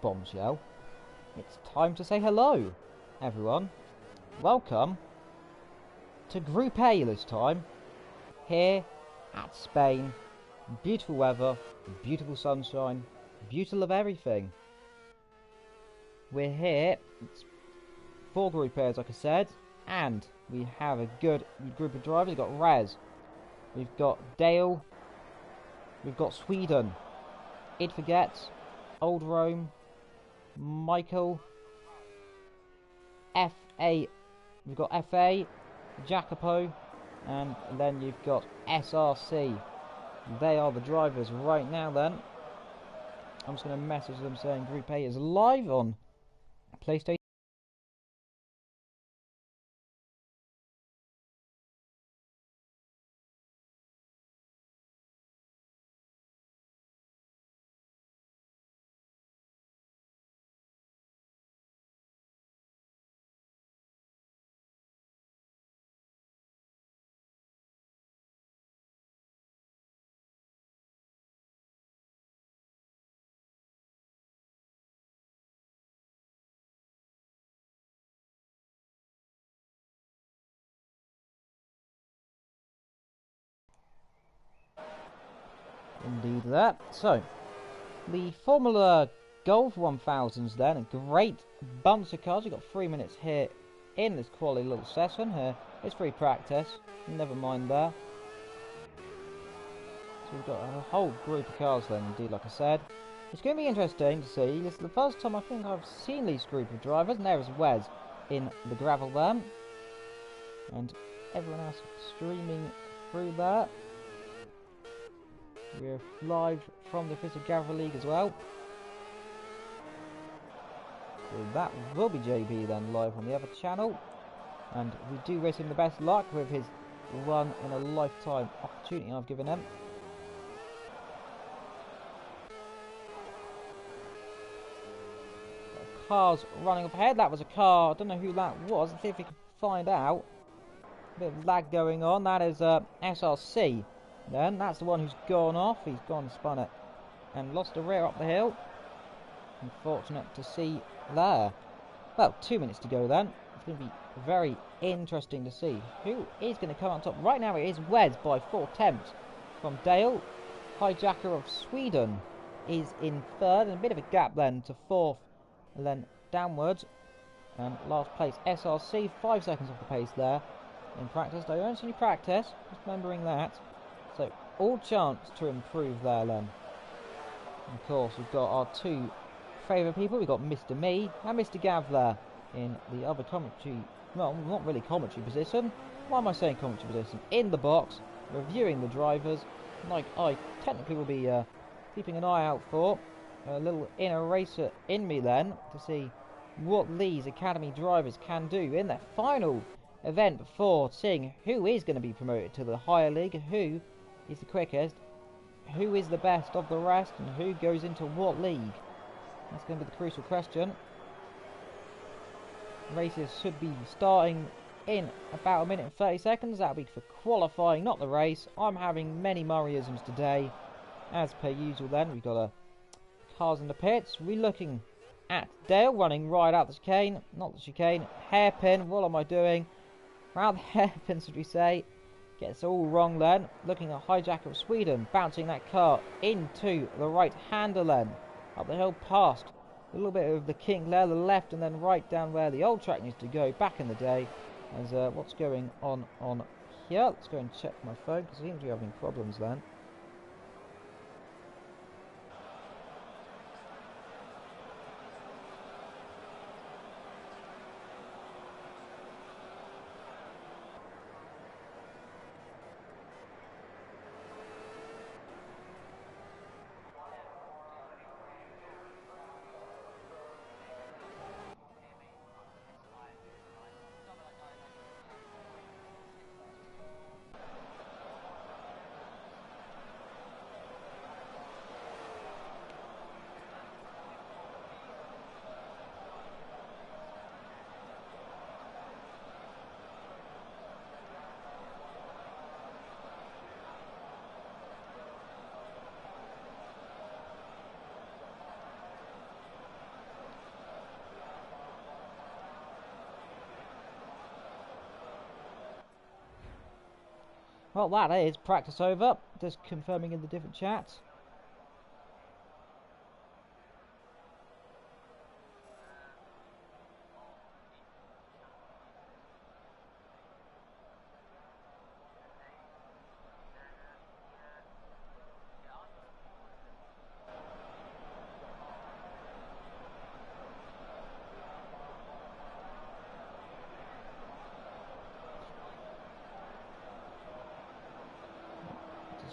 bombshell, it's time to say hello, everyone. Welcome to Group A this time, here at Spain. Beautiful weather, beautiful sunshine, beautiful of everything. We're here, it's 4 Group A's like I said, and we have a good group of drivers. We've got Rez, we've got Dale, we've got Sweden, Id Forgets, Old Rome, Michael, FA, we've got FA, Jacopo, and then you've got SRC. They are the drivers right now then. I'm just going to message them saying Group A is live on PlayStation. Indeed that. So, the Formula Golf 1000s then, a great bunch of cars. We've got 3 minutes here in this quality little session here. It's free practice, never mind there. So we've got a whole group of cars then, indeed, like I said. It's going to be interesting to see. This is the first time I think I've seen these group of drivers, and there is Wes in the gravel there. And everyone else streaming through there. We're live from the official Gavra League as well. So that will be JB then live on the other channel. And we do wish him the best luck with his one in a lifetime opportunity I've given him. Cars running up ahead. That was a car. I don't know who that was. Let's see if we can find out. A bit of lag going on. That is SRC. Then that's the one who's gone off. He's gone and spun it and lost the rear up the hill. Unfortunate to see there. Well, 2 minutes to go then. It's going to be very interesting to see who is going to come on top. Right now it is Wes by 4 tenths from Dale. Hijacker of Sweden is in third, and a bit of a gap then to fourth and then downwards. And last place SRC, 5 seconds off the pace there in practice. Don't actually practice, just remembering that. So, all chance to improve there then. Of course, we've got our 2 favourite people. We've got Mr. Me and Mr. Gavra in the other commentary, well, not really commentary position. Why am I saying commentary position? In the box, reviewing the drivers, like I technically will be keeping an eye out for. A little inner racer in me then, to see what these academy drivers can do in their final event before seeing who is going to be promoted to the higher league, who is the quickest, who is the best of the rest, and who goes into what league. That's going to be the crucial question. Races should be starting in about 1 minute and 30 seconds. That'll be for qualifying, not the race. I'm having many Murrayisms today, as per usual then. We've got a cars in the pits. We're looking at Dale running right out the chicane, not the chicane, hairpin. What am I doing? Round the hairpin, should we say? Gets all wrong then. Looking at Hijacker of Sweden, bouncing that car into the right hander then. Up the hill past a little bit of the kink there, the left and then right down where the old track needs to go back in the day. As what's going on here? Let's go and check my phone because I seem to be having problems then. Well, that is practice over. Just confirming in the different chats.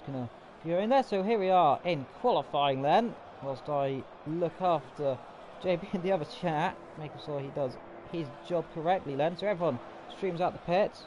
Gonna go in there. So here we are in qualifying then, whilst I look after JB in the other chat, making sure he does his job correctly then. So everyone streams out the pits.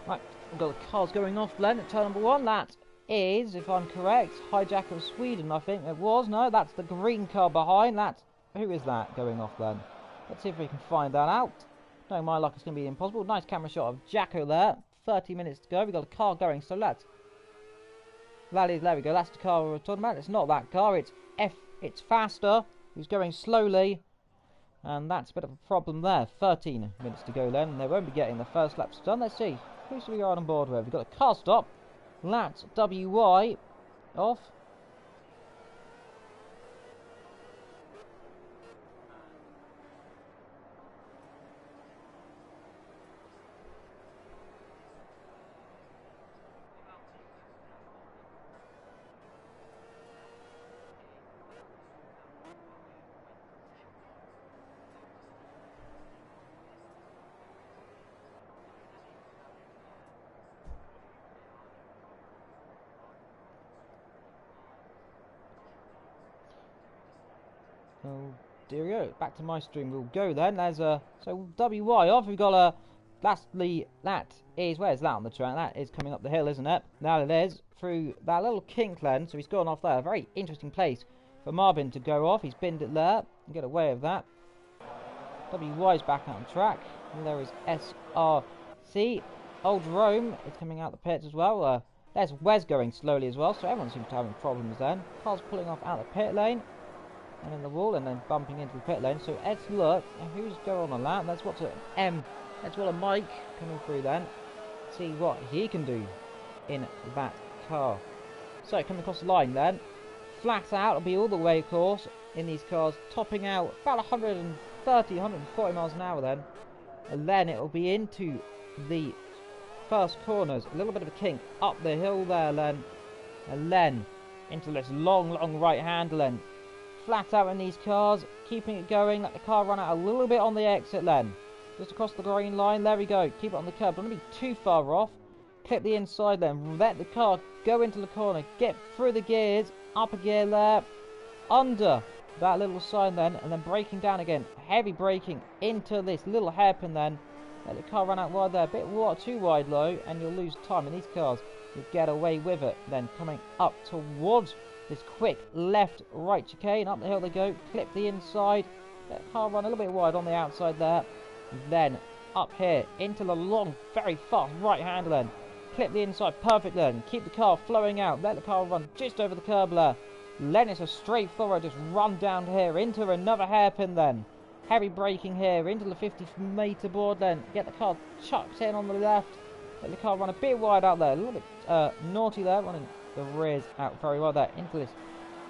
Right, we've got the cars going off then at turn number 1. That is, if I'm correct, Hijacker of Sweden, I think it was. No, that's the green car behind. That, who is that going off then? Let's see if we can find that out. Knowing my luck, it's going to be impossible. Nice camera shot of Jacko there. 30 minutes to go. We've got a car going, so let's... That is, there we go. That's the car we were talking about. It's not that car. It's faster. He's going slowly. And that's a bit of a problem there. 13 minutes to go then. And they won't be getting the first laps done. Let's see. Who should we go on board with? We've got a car stop. That's WY off. Oh, dear go. Back to my stream we'll go then. There's a... So, WY off. We've got a... Lastly, that is... Where's that on the track? That is coming up the hill, isn't it? Now it is. Through that little kink then. So he's gone off there. A very interesting place for Marvin to go off. He's binned it there. And get away with that. WY's back out on track. And there is SRC. Old Rome is coming out the pits as well. There's Wes going slowly as well. So everyone seems to be having problems then. Car's pulling off out the pit lane. And in the wall, and then bumping into the pit lane. So let's look who's going on that. That's what's that's what a Mike coming through then. See what he can do in that car. So coming across the line then, flat out. It'll be all the way, of course, in these cars, topping out about 130, 140 miles an hour then, and then it'll be into the first corners. A little bit of a kink up the hill there, then, and then into this long right handle then. Flat out in these cars, keeping it going, let the car run out a little bit on the exit then. Just across the green line, there we go, keep it on the curb, don't be too far off. Clip the inside then, let the car go into the corner, get through the gears, up a gear there, under that little sign then, and then braking down again, heavy braking into this little hairpin then. Let the car run out wide there, a bit too wide low, and you'll lose time in these cars. You'll get away with it then, coming up towards this quick left-right chicane. Up the hill they go, clip the inside, let the car run a little bit wide on the outside there. Then up here into the long, very fast right handle then. Clip the inside perfect then, keep the car flowing out, let the car run just over the curb there. Then it's a straightforward, just run down here into another hairpin then. Heavy braking here into the 50-metre board then. Get the car chucked in on the left. Let the car run a bit wide out there, a little bit naughty there, running the rears out very well there into this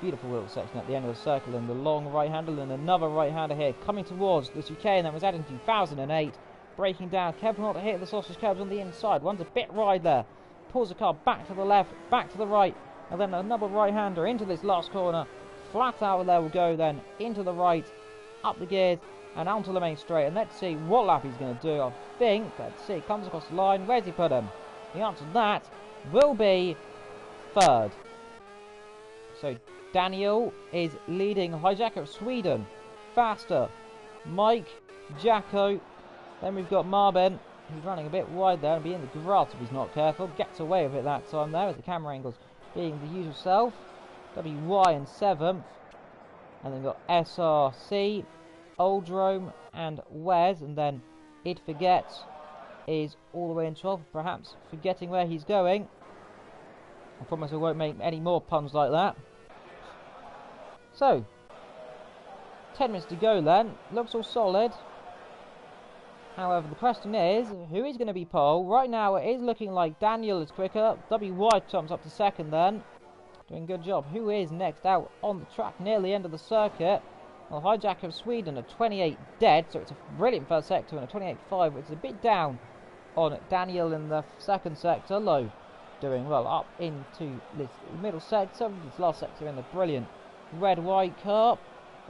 beautiful little section at the end of the circle, and the long right handle and another right hander here coming towards the chicane that was added in 2008, breaking down, careful not to hit the sausage curbs on the inside. One's a bit wide there, pulls the car back to the left, back to the right, and then another right hander into this last corner. Flat out there will go then into the right, up the gears and onto the main straight, and let's see what lap he's going to do. I think, let's see, comes across the line. Where's he put him? The answer to that will be third. So Daniel is leading Hijacker of Sweden. Faster Mike, Jacko, then we've got Marben, who's running a bit wide there and be in the grass if he's not careful. Gets away with it that time there, with the camera angles being the usual self. WY in 7th. And then we've got SRC, Evildragonxxl and Wes, and then It Forgets is all the way in 12th, perhaps forgetting where he's going. I promise I won't make any more puns like that. So, 10 minutes to go then. Looks all solid. However, the question is, who is going to be pole? Right now, it is looking like Daniel is quicker. WY jumps up to second then. Doing a good job. Who is next out on the track near the end of the circuit? Well, Hijacker of Sweden, a 28 dead, so it's a brilliant first sector and a 28.5, which is a bit down on Daniel in the second sector. Low doing well up into this middle sector. This last sector in the brilliant red-white car.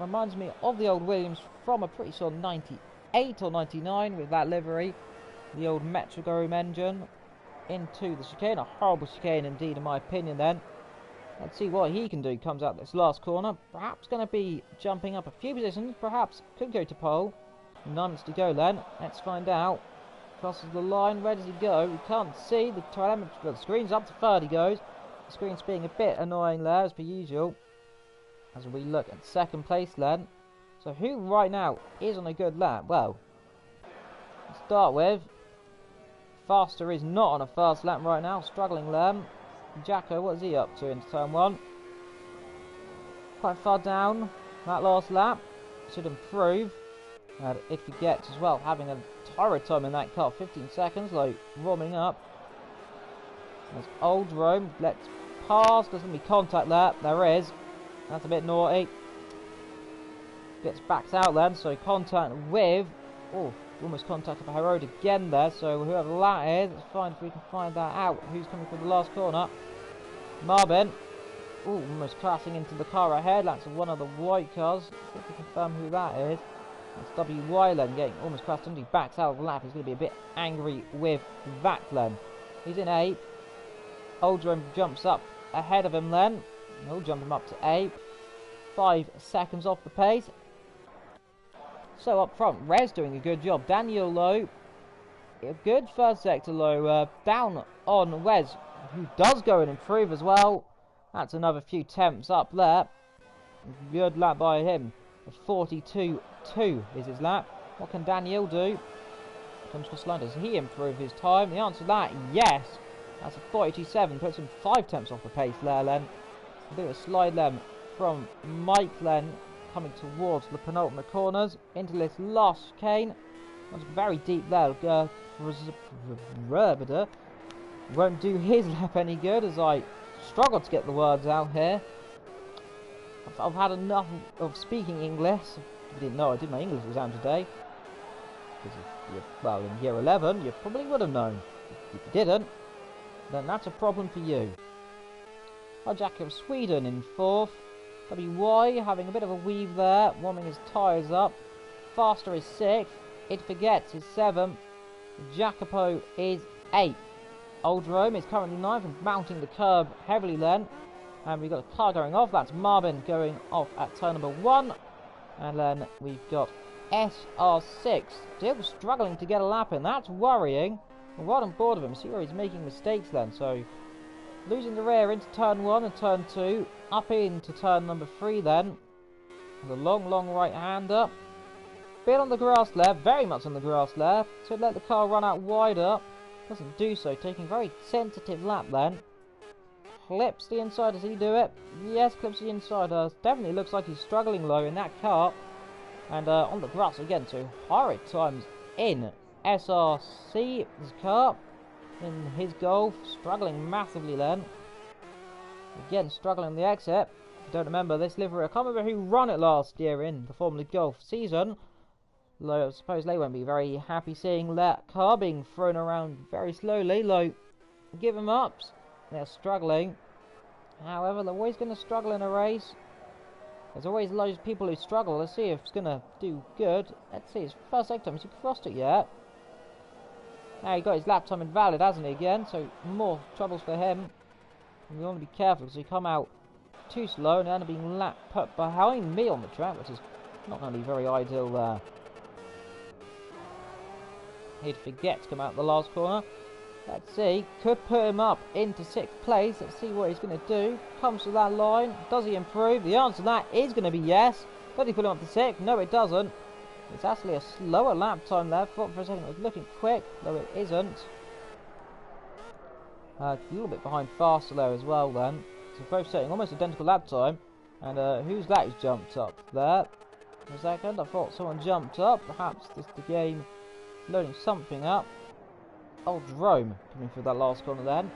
Reminds me of the old Williams from a pretty sure 98 or 99 with that livery. The old Metrodome engine into the chicane. A horrible chicane indeed in my opinion then. Let's see what he can do. Comes out this last corner. Perhaps going to be jumping up a few positions. Perhaps could go to pole. 9 minutes to go then. Let's find out. Crosses the line. Where does he go? We can't see. The telemetry. The screen's up to third he goes. The screen's being a bit annoying there as per usual. As we look at second place then. So who right now is on a good lap? Well, to start with, Faster is not on a fast lap right now. Struggling there. Jacko, what is he up to into turn 1? Quite far down that last lap. Should improve. And It Forgets as well, having a torrid time in that car. 15 seconds, like warming up. There's Evildragonxxl. Let's pass. There's going to be contact there. There is. That's a bit naughty. Gets backed out then, so contact with... Oh, almost contacted by her road again there, so whoever that is, let's find if we can find that out. Who's coming through the last corner? Marvin. Oh, almost crashing into the car ahead. That's one of the white cars. See if we can confirm who that is. That's WY then, getting almost crashed into. He backs out of the lap. He's going to be a bit angry with that then. He's in 8th. Evildragonxxl jumps up ahead of him then. He'll jump him up to 8th. 5 seconds off the pace. So up front, Rez doing a good job. Daniel low, a good first sector low, down on Wes, who does go and improve as well. That's another few temps up there. Good lap by him. 42.2 is his lap. What can Daniel do? Comes across the line. Does he improve his time? The answer to that, yes. That's a 42.7. Puts him 5 temps off the pace there, Len. A bit of a slide then from Mike Len. Coming towards the penultimate corners into this last chicane. That's very deep there. Won't do his lap any good as I struggle to get the words out here. I've had enough of speaking English. If you didn't know, I did my English exam today. Well, in year 11, you probably would have known. If you didn't, then that's a problem for you. Hijacker of Sweden in 4th. WY having a bit of a weave there, warming his tyres up. Faster is 6th. It Forgets is 7th. Jacopo is 8th. Evildragonxxl is currently 9th and mounting the curb heavily then. And we've got a car going off. That's Marvin going off at turn number 1. And then we've got SR6 still struggling to get a lap in. That's worrying. I'm right on board of him. See where he's making mistakes then. So losing the rear into turn 1 and turn 2. Up into turn number 3 then. The long right-hander. Bit on the grass there. Very much on the grass there. So let the car run out wider. Doesn't do so. Taking a very sensitive lap then. Clips the inside. Does he do it? Yes, clips the inside. Definitely looks like he's struggling low in that car. And on the grass again. So horrid times in SRC's car. In his Golf. Struggling massively then. Again, struggling on the exit. Don't remember this livery. I can't remember who ran it last year in the Formula Golf season. Though I suppose they won't be very happy seeing that car being thrown around very slowly. Like, give them ups. They're struggling. However, they're always going to struggle in a race. There's always loads of people who struggle. Let's see if it's going to do good. Let's see. It's first sector. Has he crossed it yet? Now he got his lap time invalid, hasn't he, again? So more troubles for him. And we want to be careful because he come out too slow and end up being put behind me on the track, which is not going to be very ideal there. He'd forget to come out the last corner. Let's see, could put him up into 6th place. Let's see what he's going to do. Comes to that line. Does he improve? The answer to that is going to be yes. Does he put him up to 6th? No, it doesn't. It's actually a slower lap time there. Thought for a second it was looking quick, though it isn't. A little bit behind faster there as well then. So both setting almost identical lap time. And who's that who's jumped up there? For a second, I thought someone jumped up. Perhaps this the game loading something up. Old Jerome coming through that last corner then.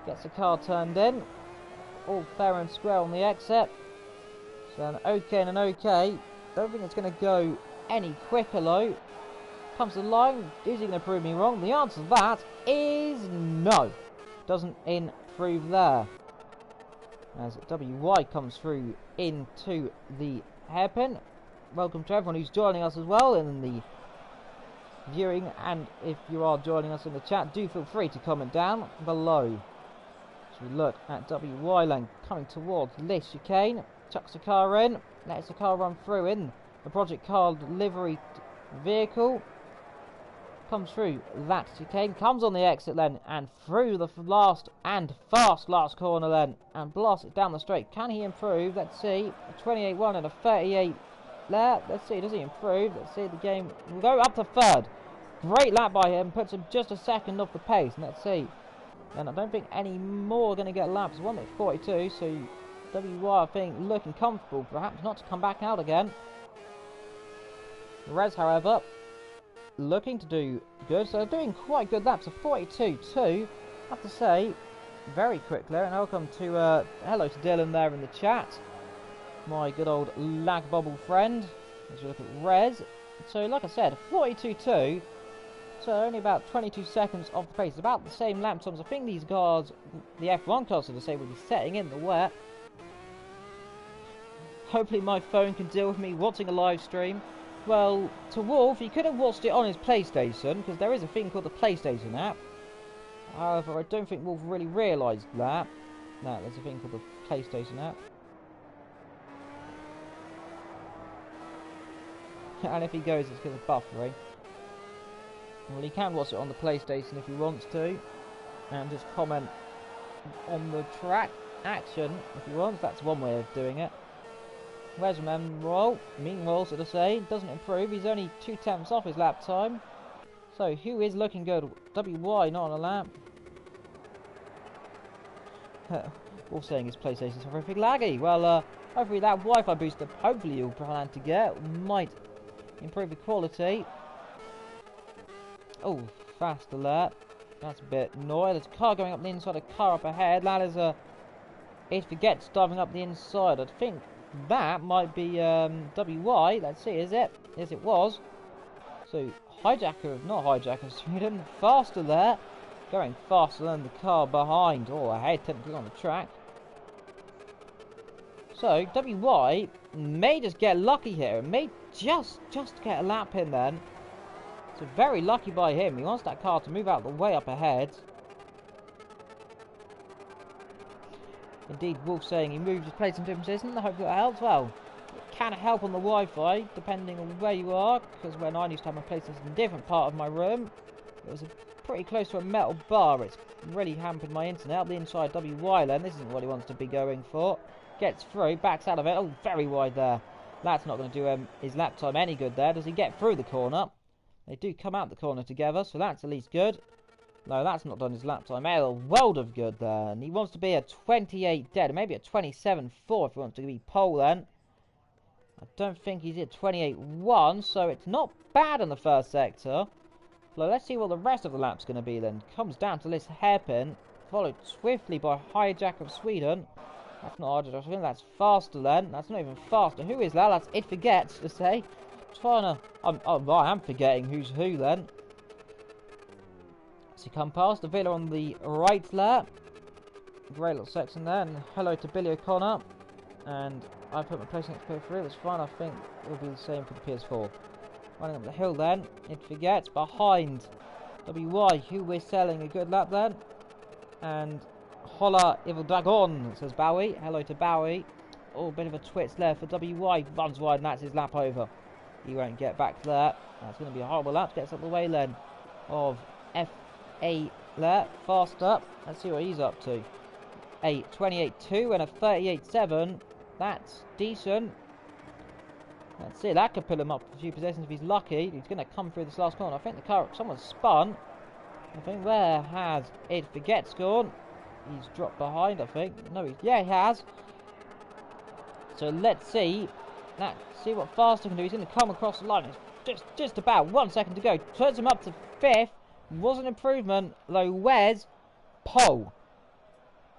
Gets the car turned in. All fair and square on the exit. So an okay and an okay. Don't think it's going to go any quicker though. Comes to the line. Is he going to prove me wrong? The answer to that is no. Doesn't improve there. As WY comes through into the hairpin. Welcome to everyone who's joining us as well in the viewing, and if you are joining us in the chat, do feel free to comment down below. So we look at WY lane coming towards this chicane, chucks the car in, lets the car run through in the project car delivery vehicle, comes through that chicane, comes on the exit then, and through the last and fast last corner then, and blasts it down the straight. Can he improve? Let's see, a 28.1 and a 38 there. Let's see, does he improve? Let's see, the game will go up to 3rd. Great lap by him, puts him just a second off the pace. And let's see, and I don't think any more are going to get laps. 1:42, so WY I think looking comfortable, perhaps not to come back out again. Rez, however, looking to do good, so doing quite good laps. A 42.2, I have to say, very quickly. And welcome to hello to Dylan there in the chat, my good old lag bubble friend. As we look at Rez, so like I said, 42.2. So only about 22 seconds off the pace. About the same lap times. I think these guards, the F1 cars, so to say, will be setting in the wet. Hopefully my phone can deal with me watching a live stream. Well, to Wolf, he could have watched it on his PlayStation, because there is a thing called the PlayStation app. However, I don't think Wolf really realised that. No, there's a thing called the PlayStation app. And if he goes, it's because of buffering. Well, he can watch it on the PlayStation if he wants to, and just comment on the track action if he wants. That's one way of doing it. Where's meanwhile, so to say, doesn't improve. He's only 2/10 off his lap time. So who is looking good? WY not on a lap. All saying his PlayStation's horrific laggy. Well, hopefully that Wi-Fi booster, hopefully you'll plan to get, might improve the quality. Oh, fast alert. That's a bit annoying. There's a car going up the inside, a car up ahead. That is it forgets diving up the inside. I think that might be WY. Let's see, is it? Yes, it was. So hijacker, not hijacker, Sweden, faster there. Going faster than the car behind. Oh, ahead, technically on the track. So WY may just get lucky here. It may just get a lap in then. So very lucky by him. He wants that car to move out of the way up ahead. Indeed, Wolf saying he moved his place in different positions. I hope that helps. Well, it can help on the Wi-Fi, depending on where you are. Because when I used to have my place in a different part of my room, it was pretty close to a metal bar. It's really hampered my internet. Up the inside WY then. This isn't what he wants to be going for. Gets through, backs out of it. Oh, very wide there. That's not going to do his lap time any good there. Does he get through the corner? They do come out the corner together, so that's at least good. No, that's not done his lap time. A world of good there. And he wants to be a 28 dead, maybe a 27.4 if he wants to be pole then. I don't think he's at 28.1, so it's not bad in the first sector. So let's see what the rest of the lap's going to be then. Comes down to this hairpin, followed swiftly by Hijack of Sweden. That's not Hijack of Sweden, that's faster then. That's not even faster. Who is that? That's It Forgets to say. I am forgetting who's who then. So you come past the villa on the right there. Great little section there. And hello to Billy O'Connor. And I put my place next to PS3. That's fine. I think it will be the same for the PS4. Running up the hill then. It Forgets behind WY, who we're selling a good lap then. And holla Evildragonxxl, says Bowie. Hello to Bowie. Oh, a bit of a twitch there for WY. Runs wide and that's his lap over. He won't get back there. That's going to be a horrible lap. Gets up the way then of FA there, fast up. Let's see what he's up to. A 28.2 and a 38.7. That's decent. Let's see, that could pull him up a few positions if he's lucky. He's going to come through this last corner. I think the car, someone's spun. I think there has Evildragonxxl gone. He's dropped behind, I think. No, yeah, he has. So let's see. See what Faster can do. He's going to come across the line. It's just about 1 second to go. Turns him up to 5th. Was an improvement. Though Wes, pole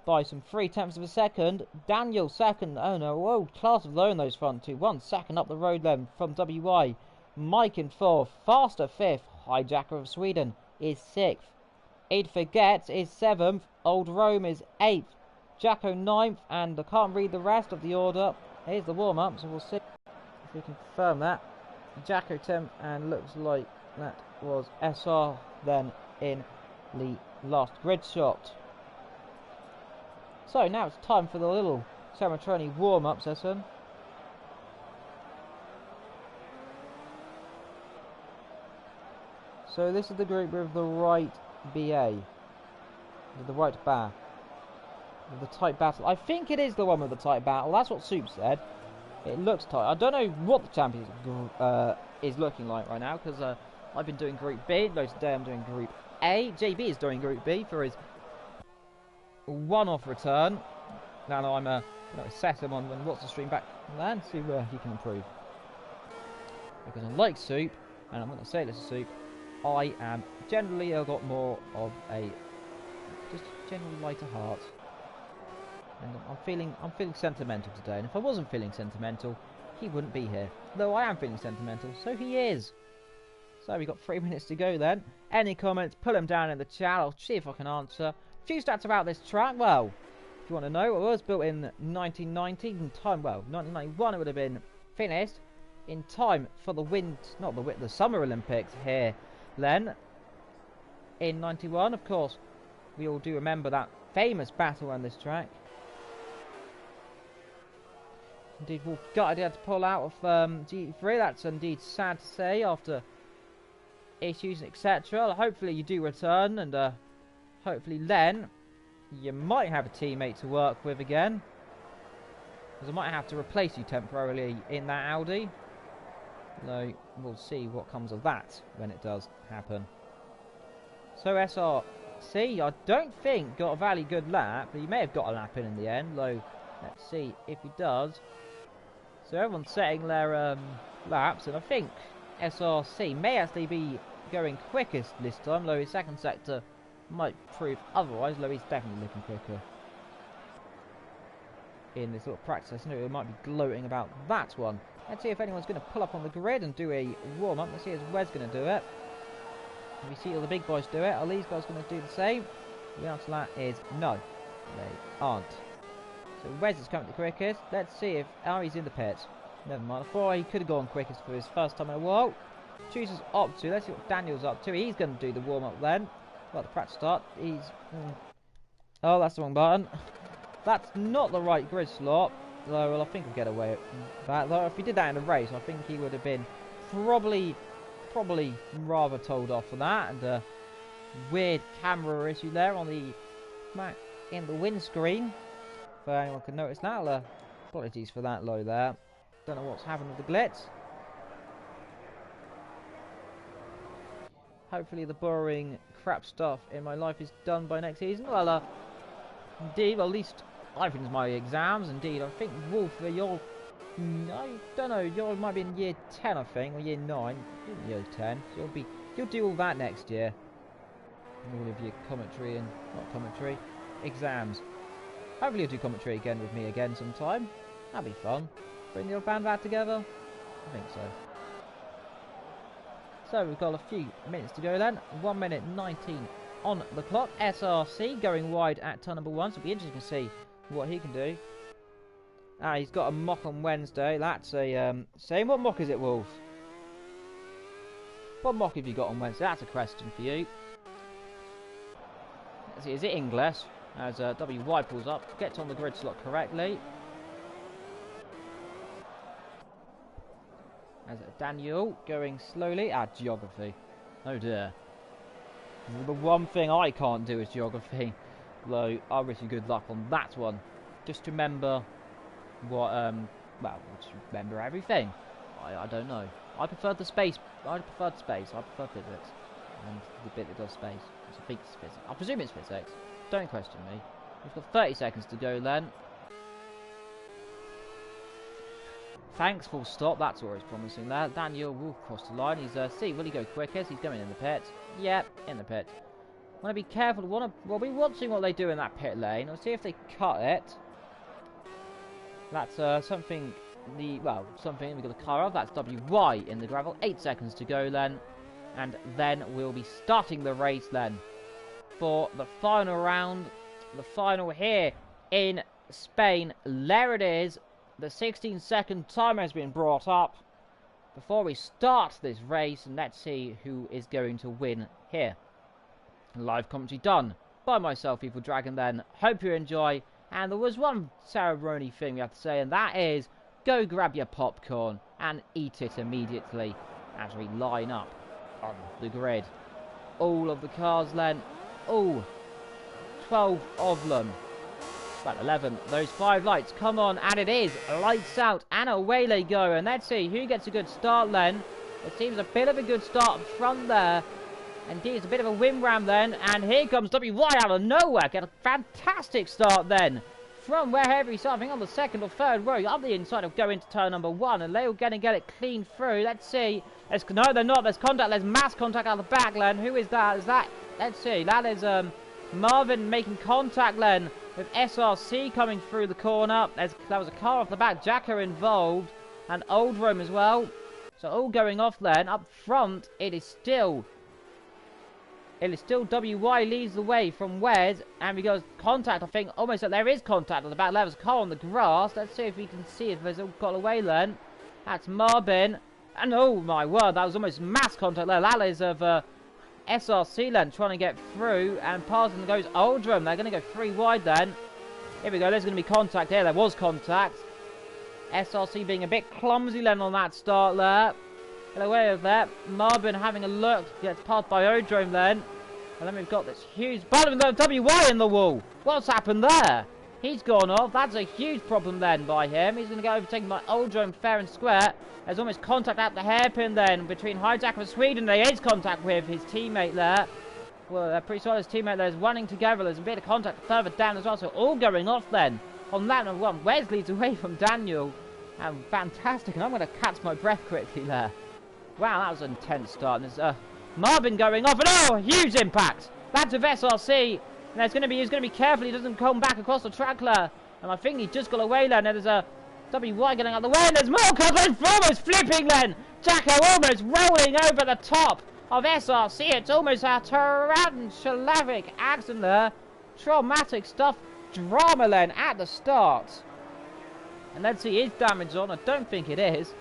by some 0.3 of a second. Daniel second. Oh no, whoa, class of low in those front two. 1 second up the road then from WY. Mike in 4th. Faster 5th. Hijacker of Sweden is 6th. Evildragonxxl is 7th. Old Rome is 8th. Jacko 9th. And I can't read the rest of the order. Here's the warm-up, so we'll see if we can confirm that. Jacko 10th, and looks like that was SR then in the last grid shot. So now it's time for the little Samatroni warm-up session. So this is the group with the right BA, with the right bar, with the tight battle. I think it is the one with the tight battle. That's what Soup said. It looks tight. I don't know what the championship is looking like right now, because I've been doing Group B. Though today I'm doing Group A. JB is doing Group B for his one-off return. Now I'm going to assess him on when watch the stream back and see where he can improve. Because I like Soup, and I'm going to say this to Soup, I am generally a lot more of a just generally lighter heart. And I'm feeling sentimental today, and if I wasn't feeling sentimental, he wouldn't be here. Though I am feeling sentimental, so he is. So we've got 3 minutes to go then. Any comments, put them down in the chat. I'll see if I can answer. A few stats about this track. Well, if you want to know, it was built in 1990. In time, well, 1991 it would have been finished in time for the Summer Olympics here then. In 91, of course, we all do remember that famous battle on this track. Indeed, Wolf Gutted had to pull out of GT3. That's indeed sad to say after issues, etc. Hopefully you do return, and hopefully then you might have a teammate to work with again, because I might have to replace you temporarily in that Audi. Though we'll see what comes of that when it does happen. So SRC, I don't think got a very good lap, but he may have got a lap in the end. Though let's see if he does. So everyone's setting their laps, and I think SRC may actually be going quickest this time, though his second sector might prove otherwise, though he's definitely looking quicker in this little practice. I know he might be gloating about that one. Let's see if anyone's going to pull up on the grid and do a warm-up. Let's see if Wes going to do it. If we see all the big boys do it, are these guys going to do the same? The answer to that is no, they aren't. So Wes is currently quickest. Let's see if he's in the pit. Never mind. I thought he could have gone quickest for his first time in a while. Chooses up to. Let's see what Daniel's up to. He's going to do the warm-up then. Well, the practice start. He's... Oh, that's the wrong button. That's not the right grid slot. Though, well, I think he'll get away with that. Though, if he did that in a race, I think he would have been probably rather told off for that. And weird camera issue there on the in the windscreen. If anyone can notice that, apologies for that low there. Don't know what's happened with the glitz. Hopefully the boring crap stuff in my life is done by next season. Well, indeed, well, at least I finished my exams. Indeed, I think Wolf, you're... I don't know, you might be in year 10, I think, or year 9. Year 10. So you'll do all that next year. All of your commentary and... not commentary. Exams. Hopefully you'll do commentary again with me again sometime. That'd be fun. Bring the old band back together? I think so. So we've got a few minutes to go then. 1 minute 19 on the clock. SRC going wide at turn number 1. So it'll be interesting to see what he can do. He's got a mock on Wednesday. That's a same. What mock is it, Wolf? What mock have you got on Wednesday? That's a question for you. Let's see, is it English? As WY pulls up, gets on the grid slot correctly. As Daniel going slowly. Geography. Oh dear. The one thing I can't do is geography. Though, I wish you good luck on that one. Just remember what, well, just remember everything. I don't know. I prefer the space. I prefer space. I prefer physics. And the bit that does space. I think it's physics. I presume it's physics. Don't question me. We've got 30 seconds to go then. Thanks, full stop. That's always promising there. Daniel will cross the line. He's, see, will he go quickest? He's going in the pit. Yep, in the pit. Want to be careful. We'll be watching what they do in that pit lane. We'll see if they cut it. That's something. Something we've got the car of. That's WY in the gravel. 8 seconds to go then, and then we'll be starting the race then for the final round. The final here in Spain. There it is. The 16-second timer has been brought up before we start this race, and let's see who is going to win here. Live commentary done by myself, Evildragonxxl then. Hope you enjoy. And there was one ceremony thing we have to say, and that is go grab your popcorn and eat it immediately as we line up on the grid. All of the cars then, all 12 of them. About 11. Those 5 lights, come on, and it is lights out, and away they go. And let's see who gets a good start then. It seems a bit of a good start up front there. Indeed, it's a bit of a win ram then, and here comes WY out of nowhere. Get a fantastic start then from wherever he's starting on the second or third row up the inside of going to turn number 1, and they're going to get it clean through. Let's see. No, they're not. There's contact. There's mass contact out of the back then. Who is that? Is that? Let's see. That is Marvin making contact then with SRC coming through the corner. There was a car off the back. Jacko involved, and Old Rome as well. So all going off then. Up front, it is still WY leads the way from Wes, and we got contact, I think, almost like there is contact on the back. There's a car on the grass. Let's see if we can see if there's all got away then. That's Marbin, and oh my word, that was almost mass contact there. That is of SRC then trying to get through, and passing goes Oldram. They're going to go 3 wide then. Here we go, there's going to be contact here. There was contact. SRC being a bit clumsy then on that start there. Get away with that. Marbin having a look, gets passed by Odrome then. And then we've got this huge bottom of WY in the wall. What's happened there? He's gone off. That's a huge problem then by him. He's going to get overtaken by Odrome fair and square. There's almost contact at the hairpin then between Hijacker and Sweden. There is contact with his teammate there. Well, they're pretty solid. His teammate there is running together. There's a bit of contact further down as well. So all going off then on that one. Wes leads away from Daniel. And fantastic. And I'm going to catch my breath quickly there. Wow, that was an intense start. And there's Marvin going off, and oh, huge impact. That's with SRC. And he's going to be careful he doesn't come back across the track there. And I think he just got away then. And there's a WY getting out of the way, and there's more cars almost flipping then. Jacko almost rolling over the top of SRC. It's almost a tarantulavic accident there. Traumatic stuff. Drama then at the start. And let's see his damage on. I don't think it is.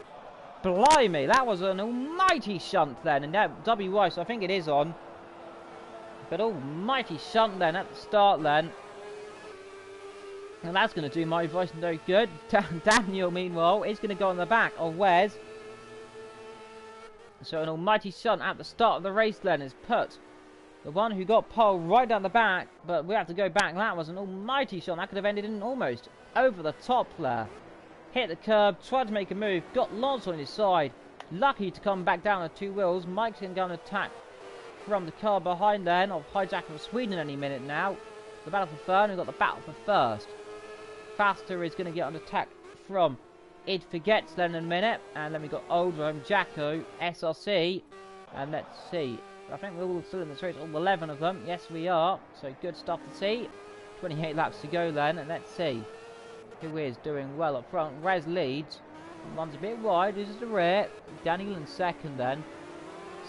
Blimey, that was an almighty shunt then, and now WY, so I think it is on. But almighty shunt then at the start then. And that's going to do my voice no good. Daniel, meanwhile, is going to go on the back of Wes. So an almighty shunt at the start of the race then is put the one who got pole right down the back, but we have to go back. That was an almighty shunt. That could have ended in almost over the top there. Hit the curb, tried to make a move, got Lance on his side. Lucky to come back down on 2 wheels. Mike's going to go on attack from the car behind then of Hijacker from Sweden any minute now. The battle for third, and we've got the battle for first. Faster is going to get on attack from Id Forgets then in a minute. And then we've got Oldram, Jacko, SRC. And let's see. I think we're all still in the race, all 11 of them. Yes, we are. So good stuff to see. 28 laps to go then, and let's see who is doing well up front. Rez leads. Runs a bit wide. This is the rear. Daniel in second then.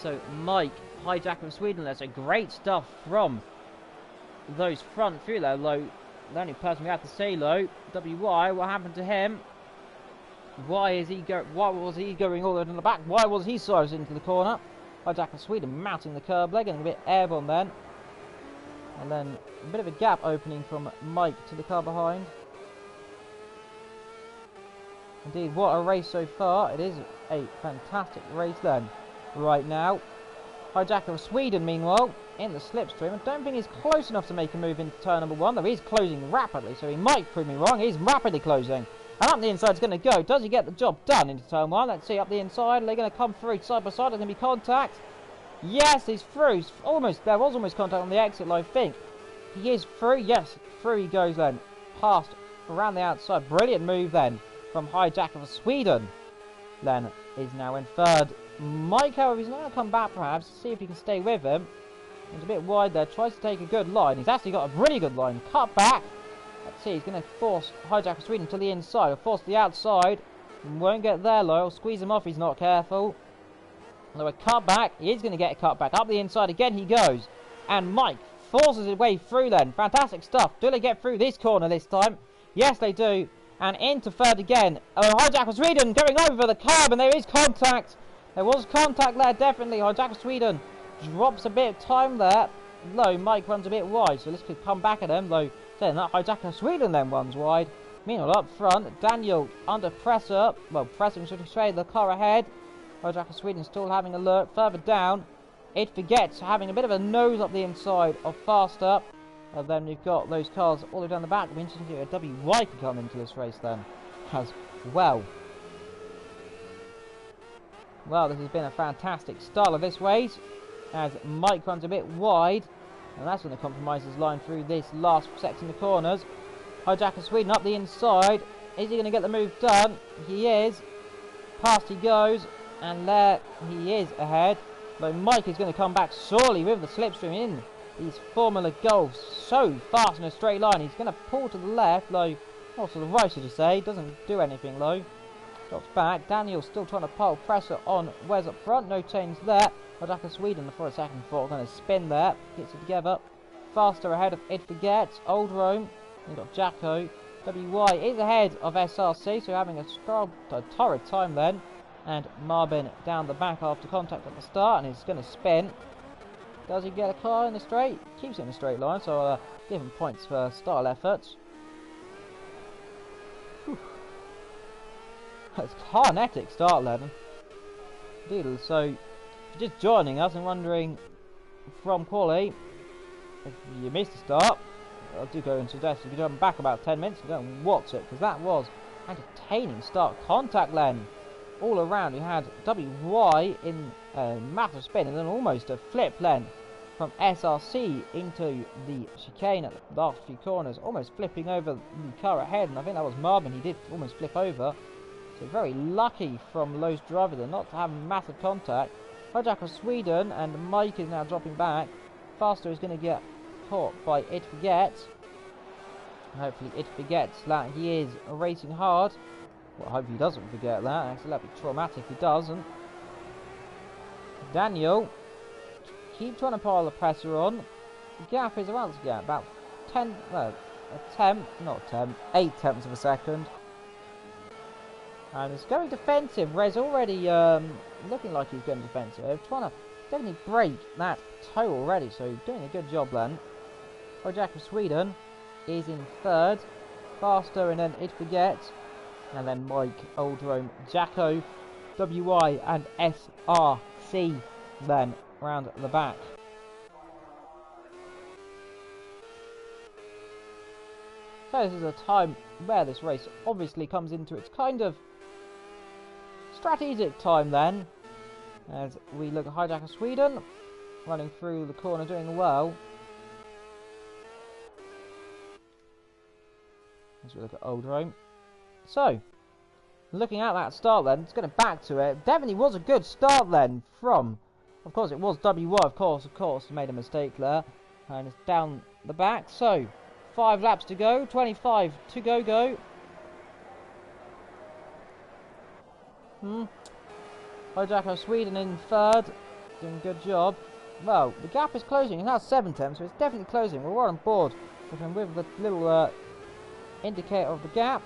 So Mike, Hijacker from Sweden. That's a great stuff from those front few there. Low. The only person we have to say low. WY. What happened to him? Why was he going all the way to the back? Why was he swerved into the corner? Hijacker from Sweden mounting the curb leg and a bit airborne then. And then a bit of a gap opening from Mike to the car behind. Indeed, what a race so far. It is a fantastic race then. Right now. Hijacker of Sweden, meanwhile, in the slipstream. I don't think he's close enough to make a move into turn number 1, though he's closing rapidly, so he might prove me wrong. He's rapidly closing. And up the inside's going to go. Does he get the job done into turn 1? Let's see, up the inside. Are they going to come through side by side? There's going to be contact. Yes, he's through. Almost. There was almost contact on the exit, I think. He is through. Yes, through he goes then. Past around the outside. Brilliant move then from Hijacker of Sweden. Then is now in third. Mike, however, he's not going to come back perhaps. See if he can stay with him. He's a bit wide there. Tries to take a good line. He's actually got a really good line. Cut back. Let's see. He's going to force Hijacker of Sweden to the inside. He'll force the outside. Won't get there, though. Squeeze him off. He's not careful. Although a cut back. He is going to get a cut back. Up the inside again he goes. And Mike forces his way through then. Fantastic stuff. Do they get through this corner this time? Yes, they do. And into third again. Hijacker of Sweden going over the curb. And there is contact. There was contact there, definitely. Hijacker of Sweden drops a bit of time there. Low, Mike runs a bit wide. So let's come back at him. Low, saying that Hijacker of Sweden then runs wide. Meanwhile, up front, Daniel under pressure. Well, pressing should say the car ahead. Hijacker of Sweden still having a look. Further down, it forgets having a bit of a nose up the inside of Faster. And then we've got those cars all the way down the back. It'll be interesting to see if WY can come into this race then as well. Well, this has been a fantastic start of this race as Mike runs a bit wide. And that's going to compromise his line through this last section of corners. Hijacker of Sweden up the inside. Is he going to get the move done? He is. Past he goes. And there he is ahead. Though Mike is going to come back sorely with the slipstream in these Formula Golfs so fast in a straight line. He's going to pull to the left, though, or to the right, should I say. Doesn't do anything, though. Drops back. Daniel's still trying to pile pressure on Wes up front. No change there. Hijacker of Sweden for a second thought. Going to spin there. Gets it together. Faster ahead of It Forgets. Old Rome. We've got Jacko. WY is ahead of SRC, so having a torrid time then. And Marvin down the back after contact at the start, and he's going to spin. Does he get a car in the straight? Keeps it in the straight line, so give him points for style efforts. Whew. It's carnetic start, Lennon. Deal. So, if you're just joining us and wondering from quali, if you missed the start, I do go and suggest if you jump back about 10 minutes, you go and watch it, because that was entertaining start. Contact Len. All around, we had WY in a massive spin and then almost a flip Len from SRC into the chicane at the last few corners, almost flipping over the car ahead, and I think that was Marvin. He did almost flip over. So very lucky from Lowe's driver there not to have massive contact. Hijacker of Sweden, and Mike is now dropping back. Faster is going to get caught by It Forgets. Hopefully It Forgets that he is racing hard. Well, I hope he doesn't forget that. Actually, that'd be traumatic if he doesn't. Daniel, keep trying to pile the pressure on. The gap is around the gap, about 8 tenths of a second. And it's going defensive. Rez already looking like he's going defensive. Trying to definitely break that toe already, so doing a good job then. Hijacker of Sweden is in third. Faster, and then It Forgets. And then Mike, Old Rome, Jacko, WY and SRC then round the back. So this is a time where this race obviously comes into its kind of strategic time then. As we look at Hijacker of Sweden running through the corner doing well. As we look at Old Rome. So, looking at that start then, it's going to back to it. Definitely was a good start then from, of course it was WY, of course, made a mistake there. And it's down the back. So, 5 laps to go, 25 to go. Hijacker of Sweden in third, doing a good job. Well, the gap is closing, it's now 7 tenths, so it's definitely closing. We're right on board with the little indicator of the gap.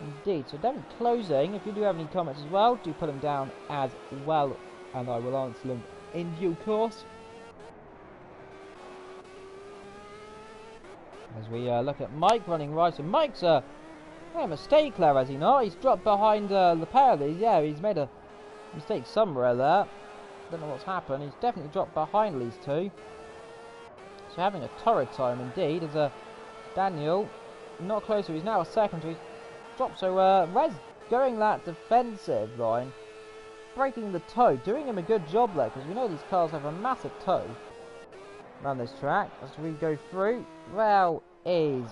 Indeed, so definitely closing. If you do have any comments as well, do put them down as well, and I will answer them in due course. As we look at Mike running right, and Mike's made a mistake there, has he not? He's dropped behind the pair of these. Yeah, he's made a mistake somewhere there. Don't know what's happened. He's definitely dropped behind these two. So having a torrid time indeed. As Daniel not closer. He's now a second. He's dropped. So Red's going that defensive line, breaking the toe, doing him a good job there, because we know these cars have a massive toe around this track. As we go through, well, is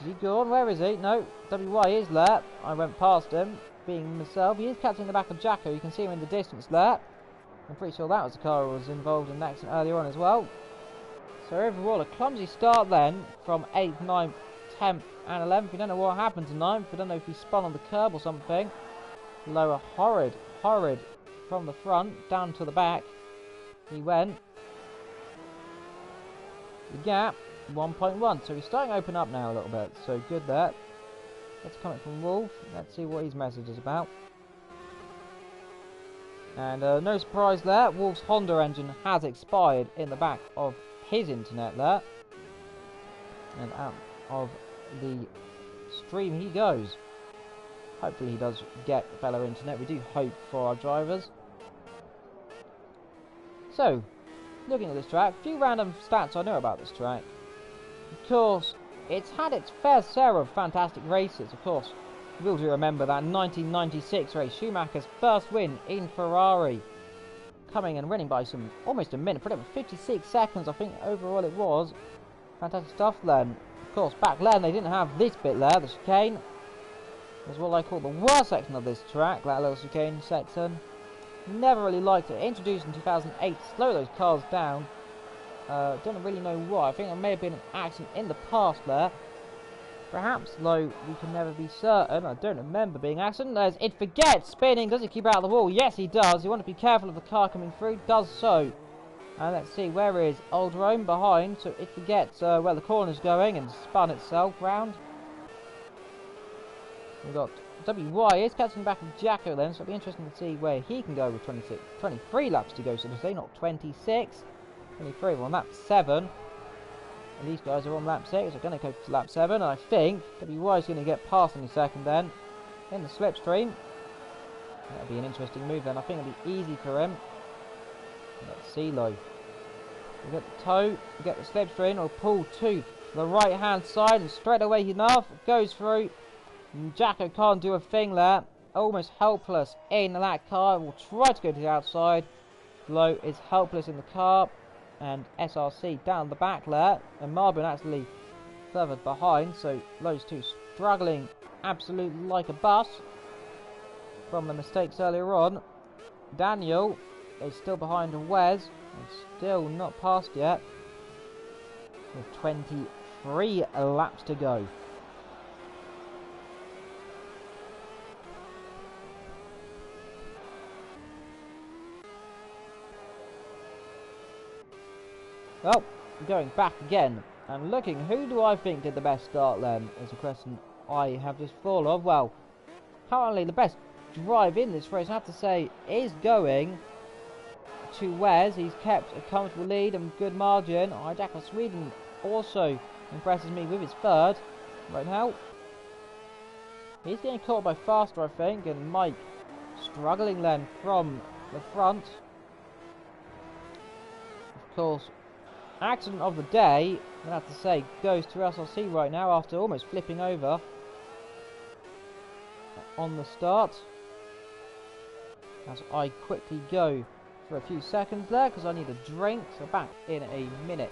he gone? Where is he? No, WY is there. I went past him, being myself. He is catching the back of Jacko. You can see him in the distance there. I'm pretty sure that was the car who was involved in an accident earlier on as well. So overall, a clumsy start then from 8th, 9th, 10th and 11th. We don't know what happened to 9th. We don't know if he spun on the curb or something. Lower horrid from the front down to the back. He went. The gap 1.1. So he's starting to open up now a little bit. So good there. That's coming from Wolf. Let's see what his message is about. And no surprise there. Wolf's Honda engine has expired in the back of his internet there. And out of the stream he goes. Hopefully he does get better internet. We do hope for our drivers. So, looking at this track, a few random stats I know about this track. Of course, it's had its fair share of fantastic races. Of course, you will do remember that 1996 race, Schumacher's first win in Ferrari. Coming and winning by almost a minute, pretty much 56 seconds I think overall it was. Fantastic stuff then. Of course, back then they didn't have this bit there, the chicane. It was what I call the worst section of this track, that little chicane section. Never really liked it. Introduced in 2008 to slow those cars down. Don't really know why. I think there may have been an accident in the past there. Perhaps, though, we can never be certain. I don't remember being an accident. There's It Forgets spinning. Does it keep out of the wall? Yes, he does. You want to be careful of the car coming through. Does so. And let's see, where is Old Rome behind? So It Forgets where the corner's going and spun itself round. We've got WY is catching back with Jacko then, so it'll be interesting to see where he can go with 23 laps to go, so to say, not 26. 23, we're on lap 7. And these guys are on lap 6, they're going to go to lap 7, and I think WY is going to get past any second then, in the slipstream. That'll be an interesting move then, I think it'll be easy for him. Let's see though. We get the toe, we get the slipstream, we'll pull to the right hand side, and straight away enough, goes through. Jacko can't do a thing there. Almost helpless in that car. Will try to go to the outside. Low is helpless in the car. And SRC down the back there. And Marvin actually further behind. So those two struggling absolutely like a bus from the mistakes earlier on. Daniel is still behind Wes. And still not passed yet. With 23 laps to go. Well, going back again, and looking, who do I think did the best start then, is a question I have just thought of. Well, currently the best drive in this race, I have to say, is going to Wes. He's kept a comfortable lead and good margin. Jack of Sweden also impresses me with his third right now. He's getting caught by Faster, I think, and Mike struggling then from the front. Of course, accident of the day, I have to say, goes to SLC right now after almost flipping over on the start. As I quickly go for a few seconds there because I need a drink, so back in a minute.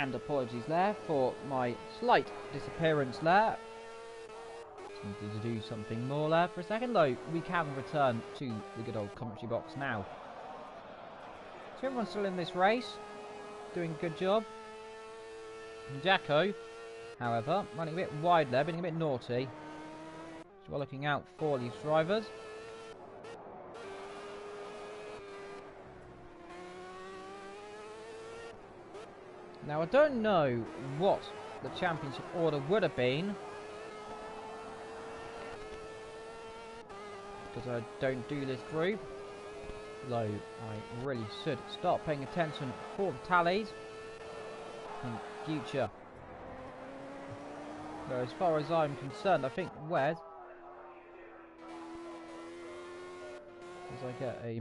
and apologies there for my slight disappearance there. Just needed to do something more there for a second, though we can return to the good old commentary box now. So everyone's still in this race, doing a good job. Jacko, however, running a bit wide there, being a bit naughty. So we're looking out for these drivers. Now, I don't know what the championship order would have been, because I don't do this group, though I really should start paying attention for the tallies in future. So as far as I'm concerned, I think Wes, as I get a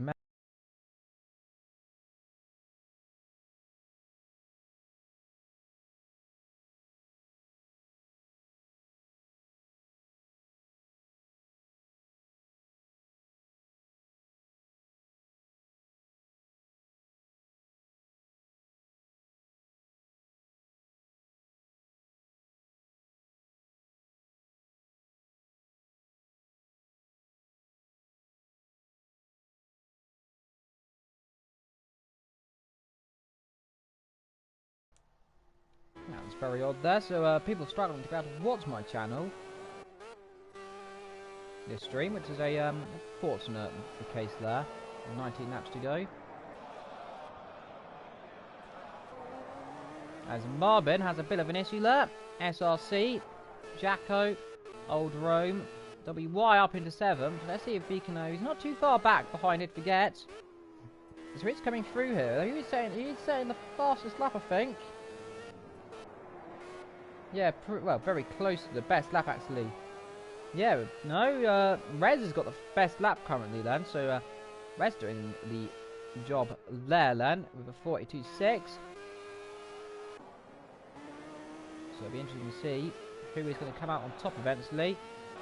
That's very odd there, so people struggling to be able to watch my channel, this stream, which is a fortunate case there. 19 laps to go. As Marvin has a bit of an issue there. SRC, Jacko, Old Rome, WY up into 7th. Let's see if he can, he's not too far back behind it, forget. So it's coming through here. He's saying the fastest lap, I think. Yeah, well, very close to the best lap, actually. Yeah, no, Rez has got the best lap currently, then. So, Rez doing the job there, then, with a 42.6. So, it'll be interesting to see who is going to come out on top eventually.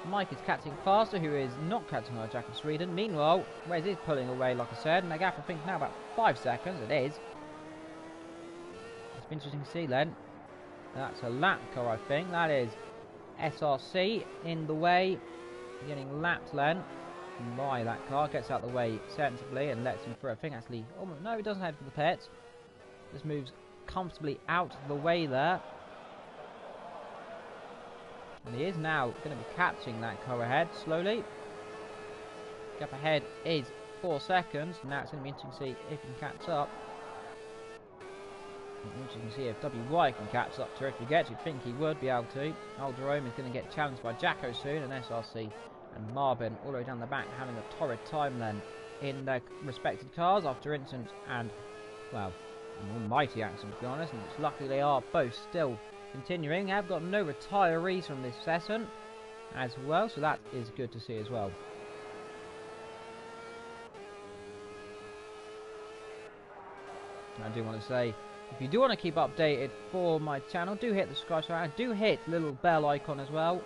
Mike is catching faster, who is not catching our Jack of Sweden. Meanwhile, Rez is pulling away, like I said, and Gavra, I think, now about 5 seconds. It is. It's interesting to see, then. That's a lap car, I think. That is SRC in the way, getting lapped then by that car. Gets out the way sensibly and lets him through. I think actually, oh no, he doesn't head for the pits. Just moves comfortably out of the way there. And he is now going to be catching that car ahead slowly. Gap ahead is 4 seconds. Now it's going to be interesting to see if he can catch up. Interesting to see if WY can catch up to her. If he gets, you'd think he would be able to. Old Jerome is going to get challenged by Jacko soon, and SRC and Marvin all the way down the back having a torrid time then in their respected cars after incident and, well, an almighty accident to be honest. And it's lucky they are both still continuing. I've got no retirees from this session as well, so that is good to see as well. I do want to say, if you do want to keep updated for my channel, do hit the subscribe button, do hit the little bell icon as well,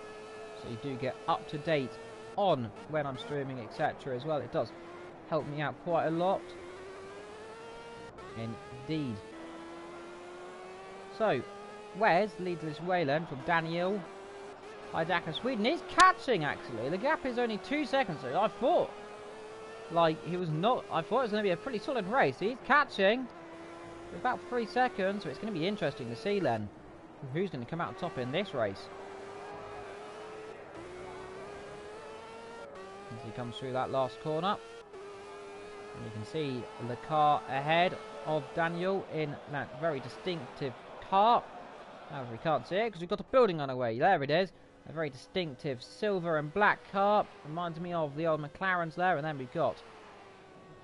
so you do get up to date on when I'm streaming, etc. as well. It does help me out quite a lot. Indeed. So, Wes leads this way then from Daniel. Hijacker Sweden is catching actually. The gap is only 2 seconds. So I thought, like, he was not. I thought it was going to be a pretty solid race. He's catching. About 3 seconds, so it's going to be interesting to see then who's going to come out top in this race. As he comes through that last corner, and you can see the car ahead of Daniel in that very distinctive car. However, we can't see it because we've got a building on our way. There it is, a very distinctive silver and black car. Reminds me of the old McLarens there, and then we've got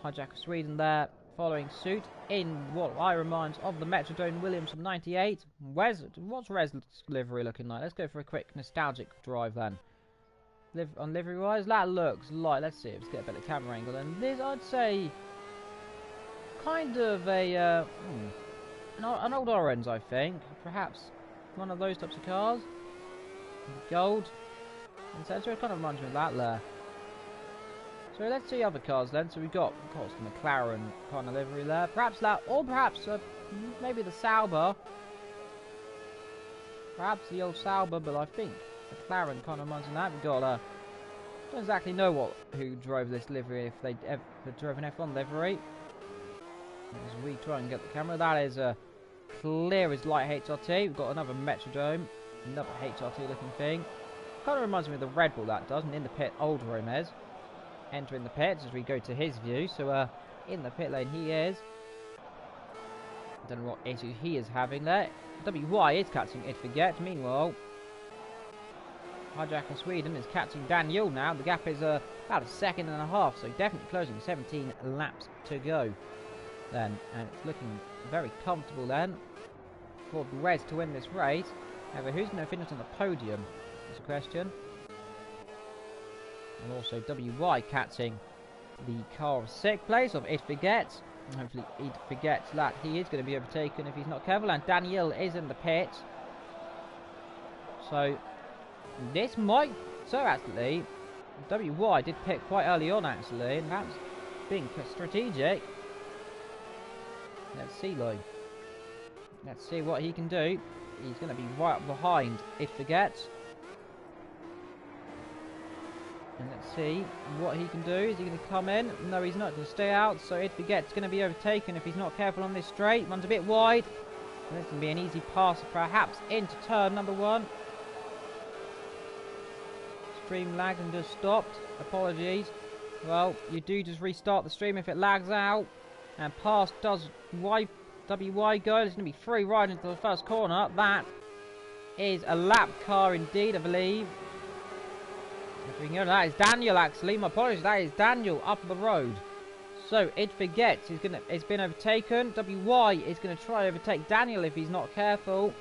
Hijacker Sweden there following suit in what I reminds of the Metrodome Williams from '98. What's Rez's livery looking like? Let's go for a quick nostalgic drive then. On livery wise, that looks like, let's see, let's get a better camera angle. And this, I'd say, kind of a an old orange, I think. Perhaps one of those types of cars. Gold, etc. It kind of reminds me of that there. So let's see other cars then. So we've got, of course, the McLaren kind of livery there. Perhaps that, or perhaps maybe the Sauber. Perhaps the old Sauber, but I think McLaren kind of reminds me of that. We've got don't exactly know who drove this livery, if they ever drove an F1 livery. As we try and get the camera, that is clear as light HRT. We've got another Metrodome, another HRT looking thing. Kind of reminds me of the Red Bull, that does. And in the pit, old Romez entering the pits as we go to his view. So in the pit lane he is. Don't know what issue he is having there. WY is catching It Forget. Meanwhile, Hijacker Sweden is catching Daniel now. The gap is about a second and a half, so definitely closing. 17 laps to go then, and it's looking very comfortable then for Perez to win this race. However, who's going to finish on the podium is a question. And also WY catching the car of 6th place of It Forgets. And hopefully It Forgets that he is going to be overtaken if he's not careful. And Daniel is in the pit. So this might... So actually, WY did pit quite early on actually. And that's being strategic. Let's see though. Let's see what he can do. He's going to be right up behind It Forgets. And let's see what he can do. Is he going to come in? No, he's not going to stay out. So It Forgets going to be overtaken if he's not careful on this straight. Runs a bit wide. And this can be an easy pass perhaps into turn number 1. Stream lagged and just stopped. Apologies. Well, you do just restart the stream if it lags out. And past does WY go. There's going to be 3 right into the first corner. That is a lap car indeed, I believe. If we can go, that is Daniel actually. My apologies, that is Daniel up the road. So It Forgets it's been overtaken. WY is going to try to overtake Daniel if he's not careful.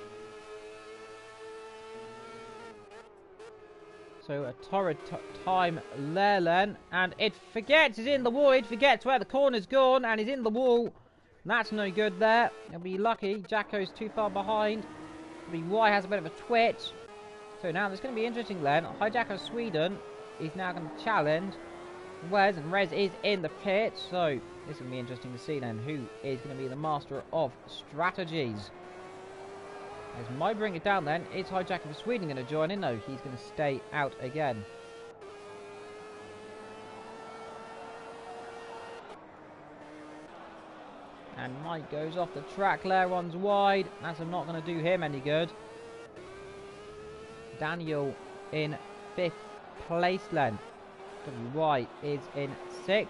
So a torrid time there then. And It Forgets is in the wall. It Forgets where the corner's gone and is in the wall. That's no good there. He'll be lucky. Jacko's too far behind. WY has a bit of a twitch. So now there's going to be interesting then. Hijacker Sweden is now going to challenge Wes, and Rez is in the pit. So this will be interesting to see then who is going to be the master of strategies. As my bring it down then, is Hijacker Sweden going to join in? No, he's going to stay out again. And Mike goes off the track there, runs wide. That's not going to do him any good. Daniel in 5th place then. WY is in 6th.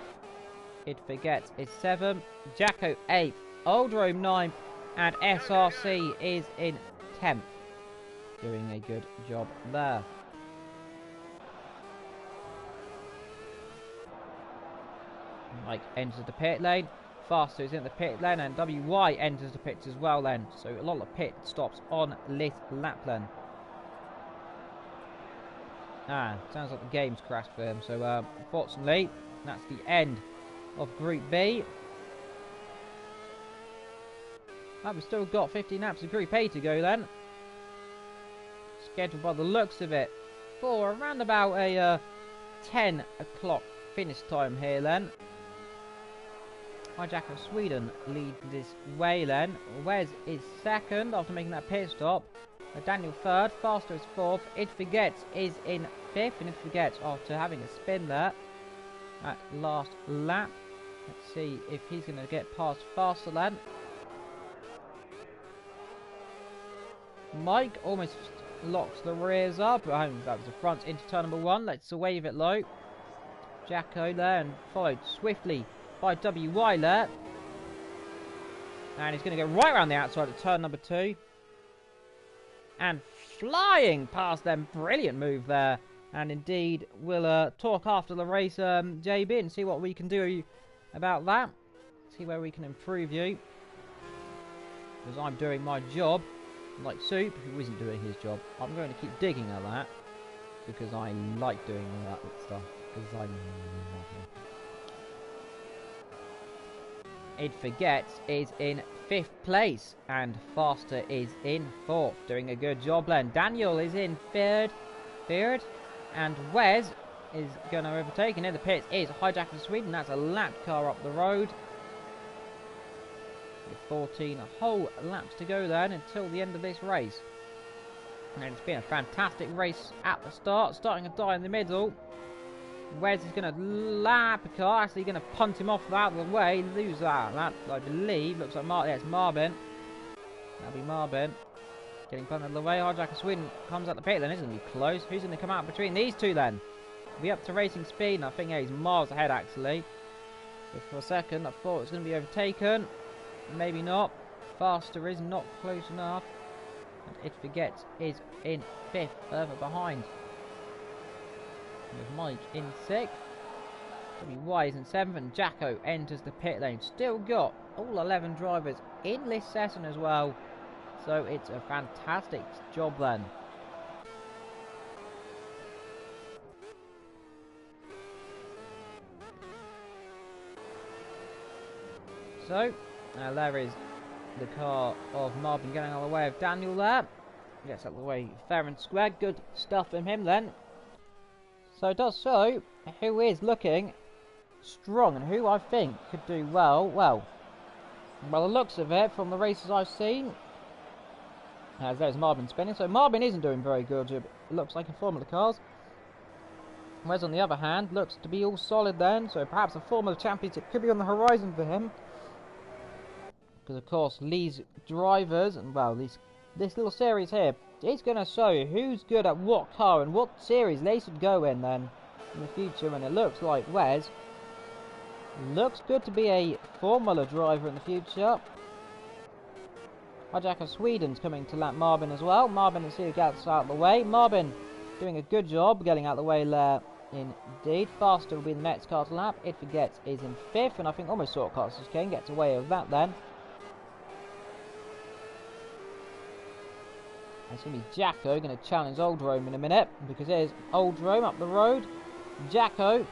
It Forgets is 7th. Jacko 8th. Old Rome 9th. And SRC is in 10th. Doing a good job there. Mike enters the pit lane. Faster is in the pit lane. And WY enters the pits as well then. So a lot of pit stops on this lap then. Sounds like the game's crashed for him. So, unfortunately, that's the end of Group B. We've still got 15 laps of Group A to go then. Scheduled by the looks of it for around about a 10 o'clock finish time here then. Hijacker Sweden leads this way then. Wes is 2nd after making that pit stop. Daniel 3rd, Faster is 4th. It Forgets is in 5th, and It Forgets after having a spin there at last lap. Let's see if he's going to get past Faster then. Mike almost locks the rears up. That was the front into turn number 1. Let's wave it low. Jacko there and followed swiftly by WY there. And he's going to go right around the outside of turn number 2. And flying past them. Brilliant move there. And indeed, we'll talk after the race, JB, and see what we can do about that. See where we can improve you. Because I'm doing my job. Like Soup, who isn't doing his job. I'm going to keep digging at that. Because I like doing all that stuff. Because I'm... It Forgets is in 5th place, and Faster is in 4th, doing a good job then. Daniel is in 3rd, and Wes is going to overtake, and in the pits is Hijacker Sweden. That's a lap car up the road. With 14 whole laps to go then until the end of this race. And it's been a fantastic race at the start, starting to die in the middle. Wes is going to lap a car, actually going to punt him off out of the way, lose that. That, I believe, looks like it's Marvin. That'll be Marvin. Getting punted out of the way. Hijacker Sweden comes out the pit then, isn't he? Close. Who's going to come out between these two then? Be up to racing speed, and I think he's miles ahead actually. But for a second, I thought it was going to be overtaken. Maybe not. Faster is not close enough. And It Forgets is in 5th, further behind. With Mike in 6th. WY is in 7th, and Jacko enters the pit lane. Still got all 11 drivers in this session as well. So it's a fantastic job then. So, there is the car of Marvin getting out of the way of Daniel there. Gets out of the way fair and square. Good stuff from him then. So it does show who is looking strong and who I think could do well. Well, by the looks of it, from the races I've seen, as there's Marvin spinning. So Marvin isn't doing very good, it looks like, in Formula cars. Whereas on the other hand, looks to be all solid then. So perhaps a Formula Championship could be on the horizon for him. Because of course these drivers, and well, this little series here, it's going to show you who's good at what car and what series they should go in then in the future. And it looks like Wes looks good to be a Formula driver in the future. Hijacker Sweden's coming to lap Marvin as well. Marvin and Sia gets out of the way. Marvin doing a good job getting out of the way there indeed. Faster will be the next car to lap. It Forgets is in 5th, and I think almost Sort Cars Kane gets away with that then. It's going to be Jacko going to challenge Old Rome in a minute, because there's Old Rome up the road. Jacko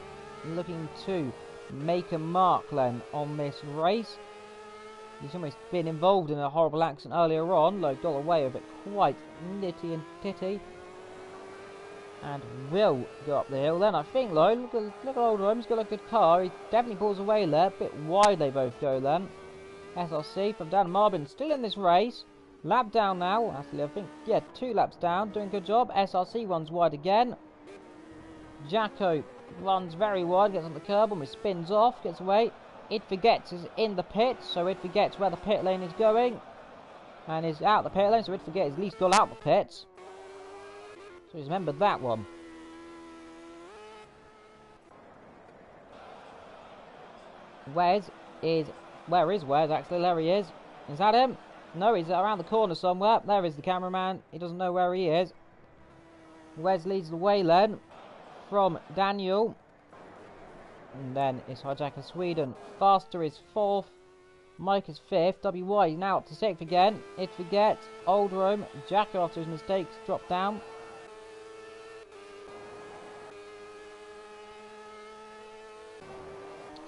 looking to make a mark then on this race. He's almost been involved in a horrible accident earlier on, though got away with it quite nitty and titty. And will go up the hill then, I think, though. Look at Old Rome, he's got a good car. He definitely pulls away there, a bit wide they both go then. SRC from Dan Marvin still in this race. Lap down now, actually I think, yeah, 2 laps down, doing a good job. SRC runs wide again. Jacko runs very wide, gets on the curb, almost spins off, gets away. It Forgets is in the pit, so It Forgets where the pit lane is going. And is out the pit lane, so It Forgets at least got out the pits. So he's remembered that one. Where is Wes actually? There he is. Is that him? No, he's around the corner somewhere. There is the cameraman. He doesn't know where he is. Wes leads the way then from Daniel. And then it's Hijacker Sweden. Faster is 4th. Mike is 5th. WY is now up to 6th again. It Forgets. Old Rome. Jacko, after his mistakes, dropped down.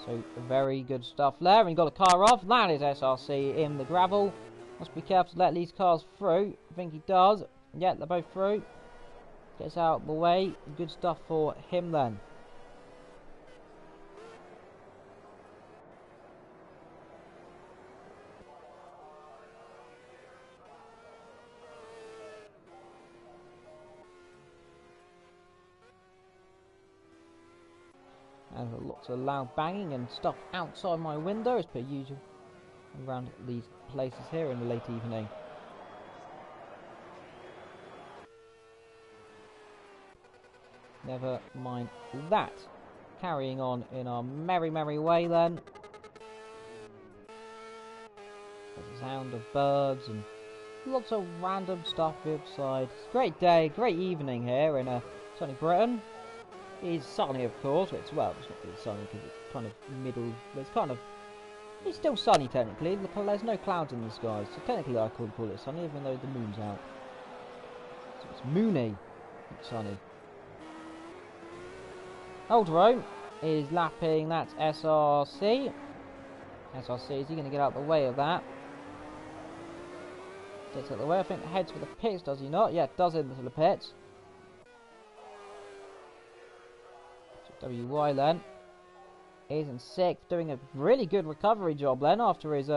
So very good stuff there. And he got a car off. That is SRC in the gravel. Must be careful to let these cars through. I think he does. Yeah, they're both through. Gets out of the way. Good stuff for him then. And lots of loud banging and stuff outside my window as per usual around these places here in the late evening. Never mind that. Carrying on in our merry way then. There's the sound of birds and lots of random stuff outside. It's a great day, great evening here in sunny Britain. It is sunny, of course. It's, well, it's not really sunny because it's kind of middle. It's still sunny technically. There's no clouds in the sky, so technically I could call it sunny, even though the moon's out. So it's moony, not sunny. Old Rome is lapping. That's SRC. SRC, is he going to get out of the way of that? Gets out of the way. I think heads for the pits, does he not? Yeah, does into the pits. WY then is in 6th, doing a really good recovery job then after his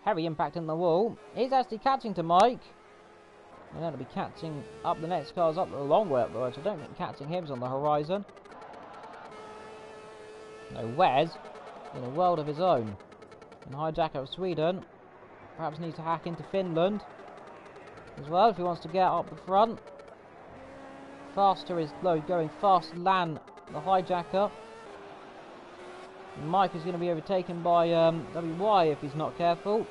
heavy impact in the wall. He's actually catching to Mike. And then it'll be catching up the next cars up the long way up the road, so I don't think catching him's on the horizon. No, Wes, in a world of his own. And Hijacker of Sweden perhaps needs to hack into Finland as well if he wants to get up the front. Faster is going faster than the Hijacker. Mike is going to be overtaken by WY if he's not careful.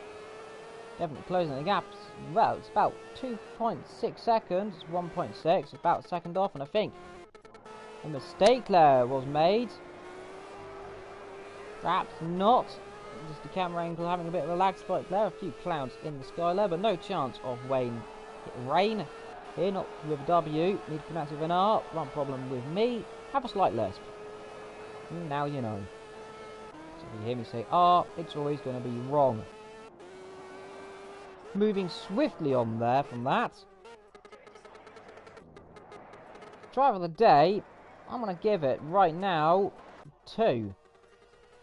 Definitely closing the gaps. Well, it's about 2.6 seconds. 1.6. About a second off, and I think a mistake there was made. Perhaps not. Just the camera angle having a bit of a lag spike there. A few clouds in the sky there, but no chance of rain here. Not with a W. Need to pronounce it with an R. One problem with me. Have a slight lisp. Now you know. So if you hear me say R, it's always going to be wrong. Moving swiftly on there from that. Driver of the day, I'm going to give it right now to,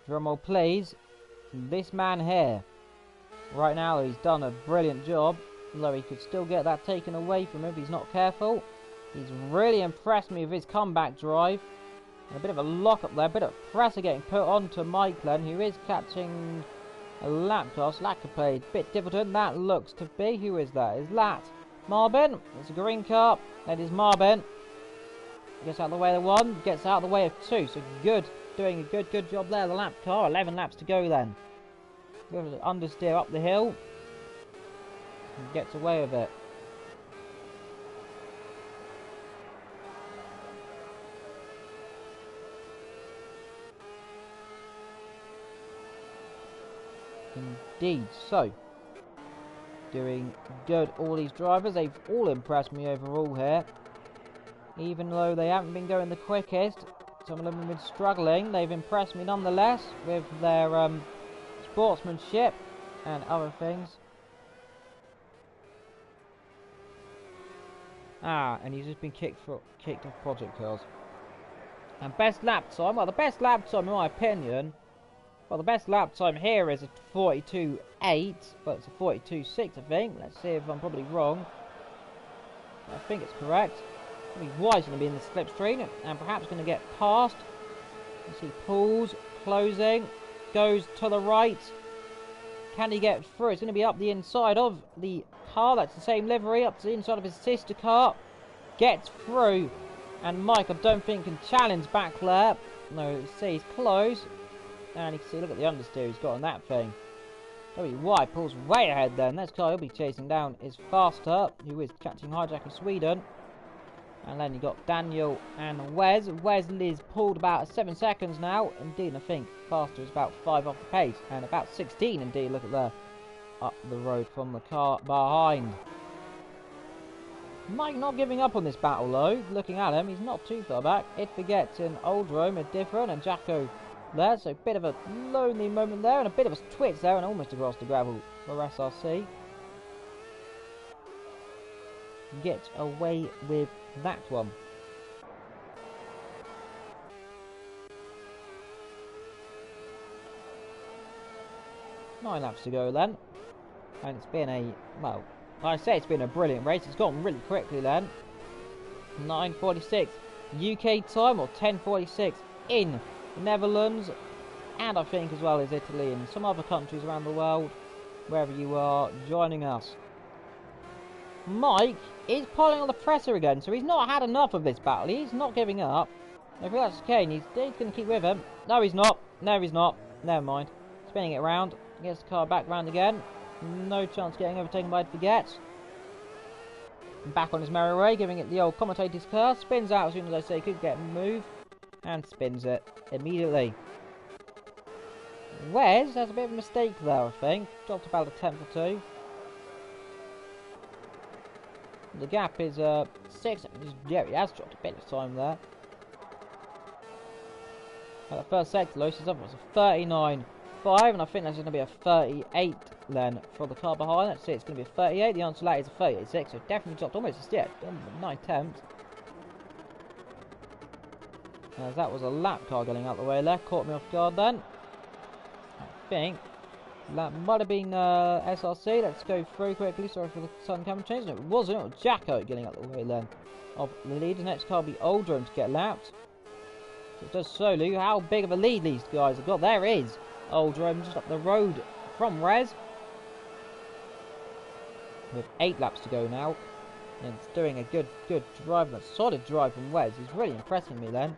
drumroll please, this man here. Right now he's done a brilliant job, although he could still get that taken away from him if he's not careful. He's really impressed me with his comeback drive. A bit of a lock up there, a bit of pressure getting put onto Michaelin, who is catching a lap car. Slackapade, bit difficult that looks to be. Who is that? Is that Marbin? It's a green car. That is Marbin. Gets out of the way of one, gets out of the way of two. So good, doing a good job there. The lap car, 11 laps to go then. Goes understeer up the hill and gets away with it. Indeed, so doing good, all these drivers. They've all impressed me overall here, even though they haven't been going the quickest. Some of them have been struggling. They've impressed me nonetheless with their sportsmanship and other things. And he's just been kicked off project cars. And best lap time, well, the best lap time in my opinion, well, the best lap time here is a 42.8, but it's a 42.6, I think. Let's see if I'm probably wrong. I think it's correct. Probably White's going to be in the slipstream and perhaps going to get past. You see, pulls, closing, goes to the right. Can he get through? It's going to be up the inside of the car. That's the same livery, up to the inside of his sister car. Gets through. And Mike, I don't think, can challenge back there. No, see, he's close. And you can see, look at the understeer he's got on that thing. WY pulls way ahead then. Next car he'll be chasing down is Faster, who is catching Hijack of Sweden. And then you got Daniel and Wes. Wesley's pulled about 7 seconds now. Indeed, I think Faster is about 5 off the pace. And about 16 indeed, look at there. Up the road from the car behind. Mike not giving up on this battle though. Looking at him, he's not too far back. It forgets in Old Rome are different, and Jacko there, so a bit of a lonely moment there, and a bit of a twitch there, and almost across the gravel for SRC. Get away with that one. Nine laps to go then, and it's been a, well, I say it's been a brilliant race. It's gone really quickly then. 9:46 UK time, or 10:46 in the Netherlands, and I think as well as Italy and some other countries around the world, wherever you are joining us. Mike is piling on the presser again, so he's not had enough of this battle. He's not giving up. If that's okay, he's going to keep with him. No, he's not. No, he's not. Never mind. Spinning it around. Gets the car back round again. No chance of getting overtaken by Forgets. Back on his merry way, giving it the old commentator's car. Spins out as soon as I say could get a move. And spins it immediately. Wes has a bit of a mistake there, I think. Dropped about a tenth or two. The gap is 6. Yeah, he has dropped a bit of time there. At the first sector, though, she's up was a 39.5, and I think that's going to be a 38 then for the car behind. Let's see, it's going to be a 38. The answer to that is a 38.6, so definitely dropped almost a 9 tenths. As that was a lap car getting out the way there, caught me off guard then. I think That might have been SRC. Let's go through quickly. Sorry for the sudden camera change. No, it wasn't. It was Jacko getting out of the way then of the lead. The next car will be Oldrum to get lapped. So it does slowly. How big of a lead these guys have got? There is Oldrum just up the road from Rez. With 8 laps to go now. And it's doing a good drive, a solid drive from Wes. He's really impressing me then.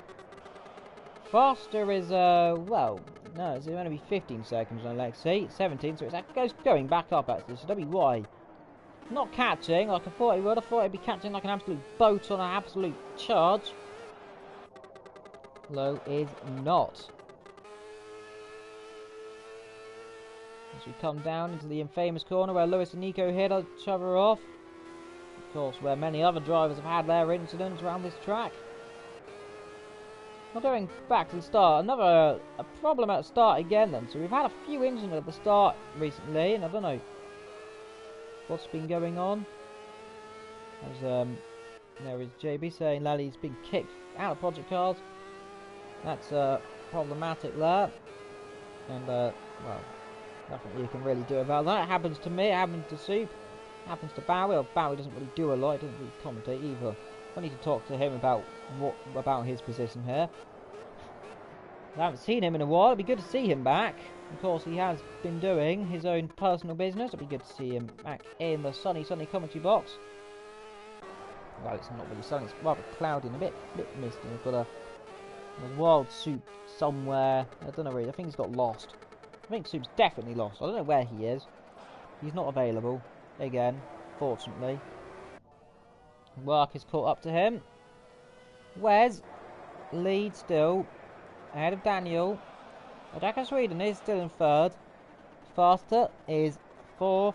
Faster is, well, no, it's going to be 15 seconds on Alexei. 17, so it's going back up actually. So WY not catching like I thought he would. I thought he'd be catching like an absolute boat on an absolute charge. Low is not. As we come down into the infamous corner where Lewis and Nico hit each other off. Of course, where many other drivers have had their incidents around this track. Well, going back to the start, another a problem at the start again then. So we've had a few incidents at the start recently, and I don't know what's been going on. As there is JB saying Lally's been kicked out of Project Cars. That's problematic there. And well, nothing you can really do about that. It happens to me, it happens to Soup, it happens to Bowie. Well, Bowie doesn't really do a lot, he doesn't really commentate either. I need to talk to him about his position here. I haven't seen him in a while. It'd be good to see him back. Of course, he has been doing his own personal business. It'd be good to see him back in the sunny commentary box. Well, it's not really sunny. It's rather cloudy and a bit misty. We've got a wild Soup somewhere. I don't know really. I think he's got lost. I think Soup's definitely lost. I don't know where he is. He's not available again, fortunately. Work is caught up to him. Wes leads still ahead of Daniel. Adaka Sweden is still in third. Faster is fourth.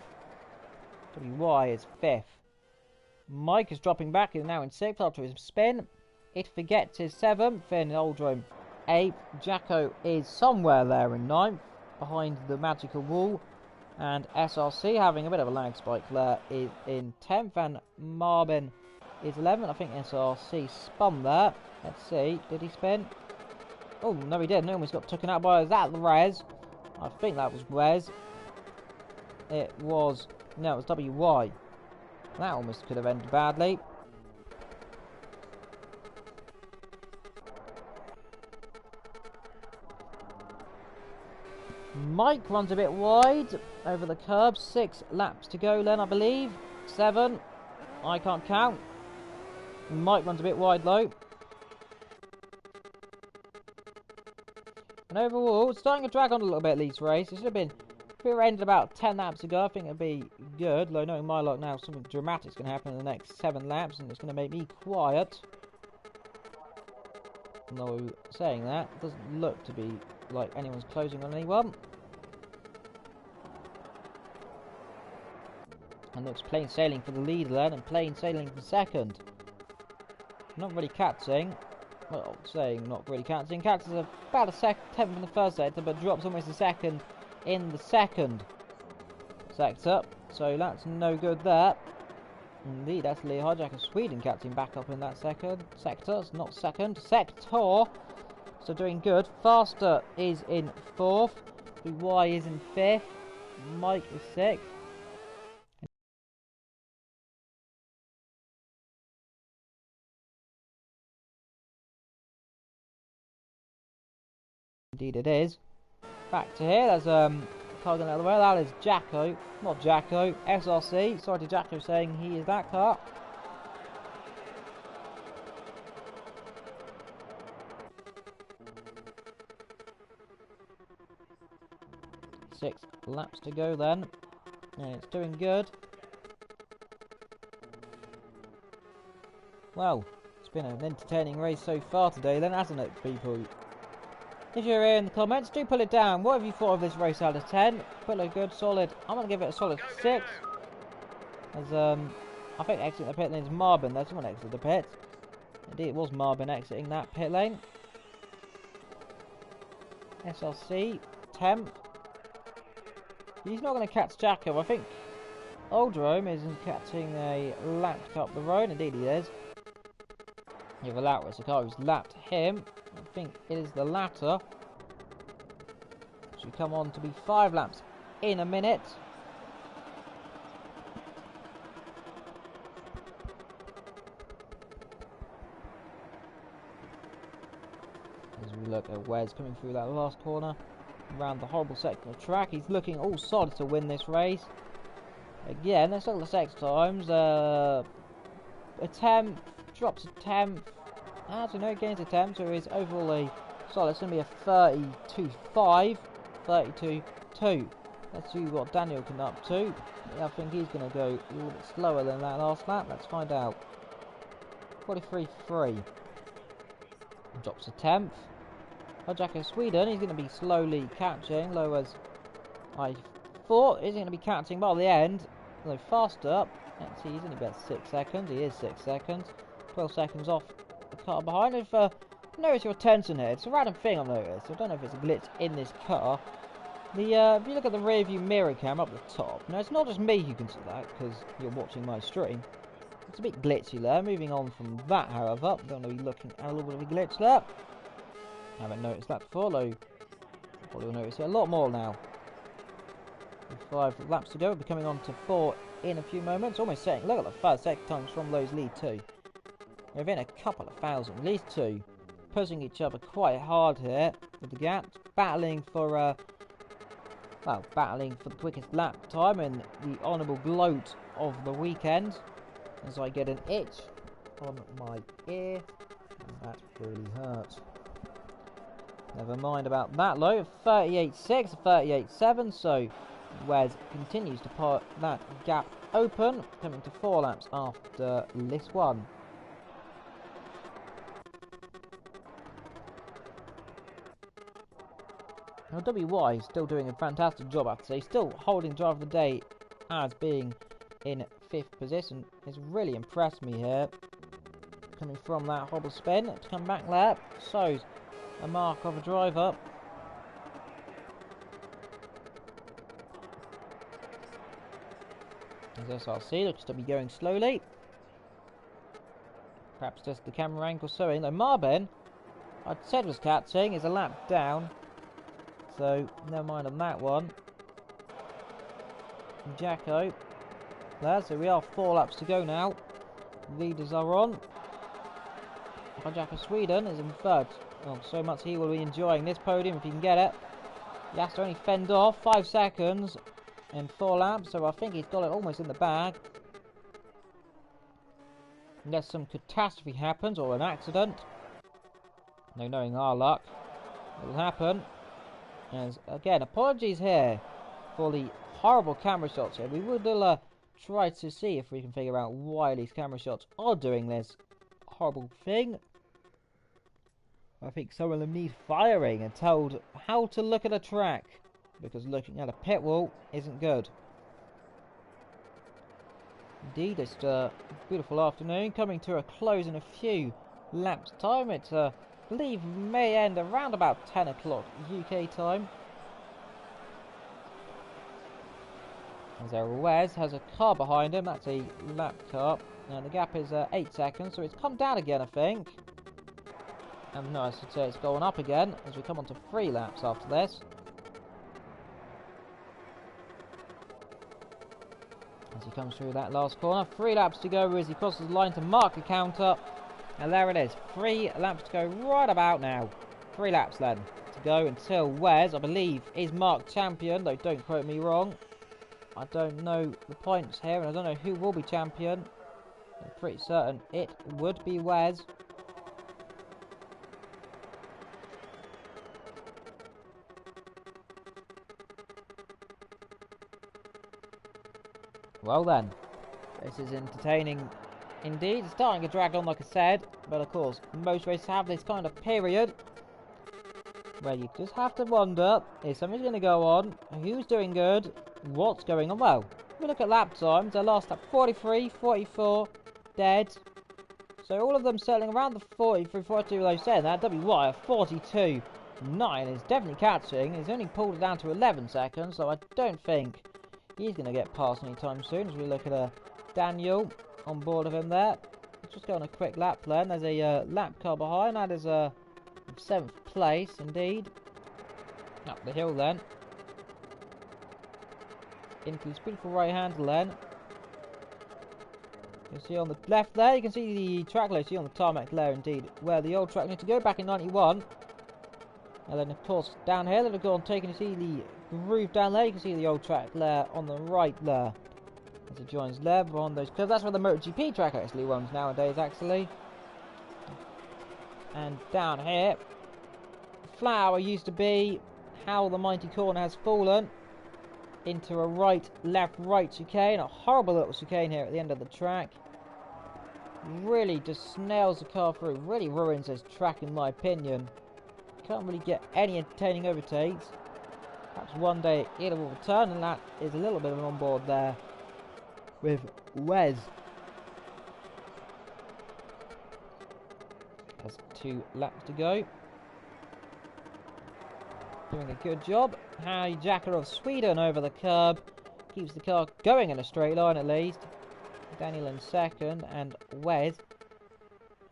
WY is fifth. Mike is dropping back. He's now in sixth after his spin. It forgets his seventh. Finn Oldrum eighth. Jacko is somewhere there in ninth, behind the magical wall. And SRC, having a bit of a lag spike there, is in 10th, and Marvin is 11th. I think SRC spun there. Let's see, did he spin? Oh, no he didn't. He almost got taken out by, is that Rez? I think that was Rez. It was, no, it was WY. That almost could have ended badly. Mike runs a bit wide over the curb. 6 laps to go then, I believe. 7. I can't count. Mike runs a bit wide though. And overall, it's starting to drag on a little bit, this race. It should have been, if it ended about 10 laps ago, I think it'd be good. Though knowing my luck now, something dramatic's going to happen in the next 7 laps, and it's going to make me quiet. No, saying that, it doesn't look to be like anyone's closing on anyone. And looks plain sailing for the lead then, and plain sailing for second. Not really catching. Well, saying not really catching. Catches about a 10th in the first sector, but drops almost a second in the second sector. So that's no good there. Indeed, that's Lee Hijacker Sweden catching back up in that sector. It's not second. Sector. So doing good. Faster is in 4th. Y is in 5th. Mike is 6th. Indeed it is. Back to here, there's car going the other way. That is Jacko, not Jacko, SRC. Sorry to Jacko saying he is that car. Six laps to go then. And it's doing good. Well, it's been an entertaining race so far today then, hasn't it, people? If you're here in the comments, do put it down. What have you thought of this race out of 10? Put a good solid, I'm going to give it a solid 6. As I think exiting the pit lane is Marvin. There's someone exited the pit. Indeed, it was Marvin exiting that pit lane. SLC, 10th. He's not going to catch Jacko. I think Oldrum isn't catching a lap up the road. Indeed he is. You have a lap where car who's lapped him. I think it is the latter. Should come on to be 5 laps in a minute. As we look at Wes coming through that last corner, around the horrible section of track, he's looking all solid to win this race. Again, let's look at the sex times. A 10th, drops a 10th. Actually, no, gains a 10th, so he's overall a solid. It's going to be a 32.5, 32.2. Let's see what Daniel can up to. I think he's going to go a little bit slower than that last lap. Let's find out. 43.3. Drops a 10th. Jack of Sweden, he's going to be slowly catching, low as I thought. He's going to be catching by the end. So faster. Let's see, he's only about 6 seconds. He is 6 seconds. 12 seconds off the car behind. If notice your attention here, it's a random thing I've noticed. I don't know if it's a glitch in this car. If you look at the rear view mirror camera up the top, now it's not just me who can see that because you're watching my stream. It's a bit glitchy there. Moving on from that, however, don't know, you're looking at a little bit of a glitch there. Haven't noticed that before, though. Probably will notice it a lot more now. With 5 laps to go, we'll be coming on to 4 in a few moments. Almost setting. Look at the first second times from those lead 2. Within a couple of thousand, at least 2, pushing each other quite hard here with the gaps, battling for battling for the quickest lap time and the honourable gloat of the weekend. As I get an itch on my ear, and that really hurts. Never mind about that though. 38.6, 38.7, so Wes continues to put that gap open, coming to 4 laps after this one. Now WY is still doing a fantastic job, I have to say. Still holding driver of the day as being in 5th position. It's really impressed me here. Coming from that hobble spin to come back there. Shows a mark of a driver. As SRC looks to be going slowly. Perhaps just the camera angle showing. Though Marbin, I said was catching, is a lap down. So, never mind on that one. Jacko. There, so we are 4 laps to go now. Leaders are on. Jack of Sweden is in 3rd. Oh, so much he will be enjoying this podium if he can get it. He has to only fend off 5 seconds in 4 laps, so I think he's got it almost in the bag. Unless some catastrophe happens or an accident. No knowing our luck, it will happen. As again, apologies here for the horrible camera shots here. We will try to see if we can figure out why these camera shots are doing this horrible thing. I think some of them need firing and told how to look at a track, because looking at a pit wall isn't good. Indeed, it's a beautiful afternoon, coming to a close in a few laps time. It's I believe may end around about 10 o'clock UK time. As Wes has a car behind him, that's a lap car, and the gap is 8 seconds, so it's come down again, I think. And no, I should say it's going up again as we come on to 3 laps after this. As he comes through that last corner, 3 laps to go as he crosses the line to mark the counter. And there it is, 3 laps to go right about now. 3 laps then to go until Wes, I believe, is marked champion, though don't quote me wrong. I don't know the points here, and I don't know who will be champion. I'm pretty certain it would be Wes. Well then, this is entertaining indeed. It's starting to drag on like I said, but of course most races have this kind of period where you just have to wonder, is something going to go on, who's doing good, what's going on. Well, if we look at lap times, their last lap 43, 44, dead. So all of them settling around the 43, 42, though saying that, WY 42, 9 is definitely catching. He's only pulled it down to 11 seconds, so I don't think he's going to get past anytime soon. As we look at Daniel on board of him there. Let's just go on a quick lap then. There's a lap car behind. That is 7th place indeed. Up the hill then. into his beautiful right hand then. You can see on the left there, you can see the track layer, see on the tarmac there indeed, where the old track needed to go back in 91. And then of course down here, they've gone taking to see the groove down there, you can see the old track there on the right there. As it joins there on those curves, that's where the MotoGP track actually runs nowadays actually. And down here, Flower used to be, how the mighty corner has fallen into a right, left, right chicane. A horrible little chicane here at the end of the track. Really just snails the car through. Really ruins this track in my opinion. Can't really get any entertaining overtakes. Perhaps one day it will return, and that is a little bit of an onboard there with Wes. Has 2 laps to go. Doing a good job. Hijacker of Sweden over the curb. Keeps the car going in a straight line at least. Daniel in second, and Wes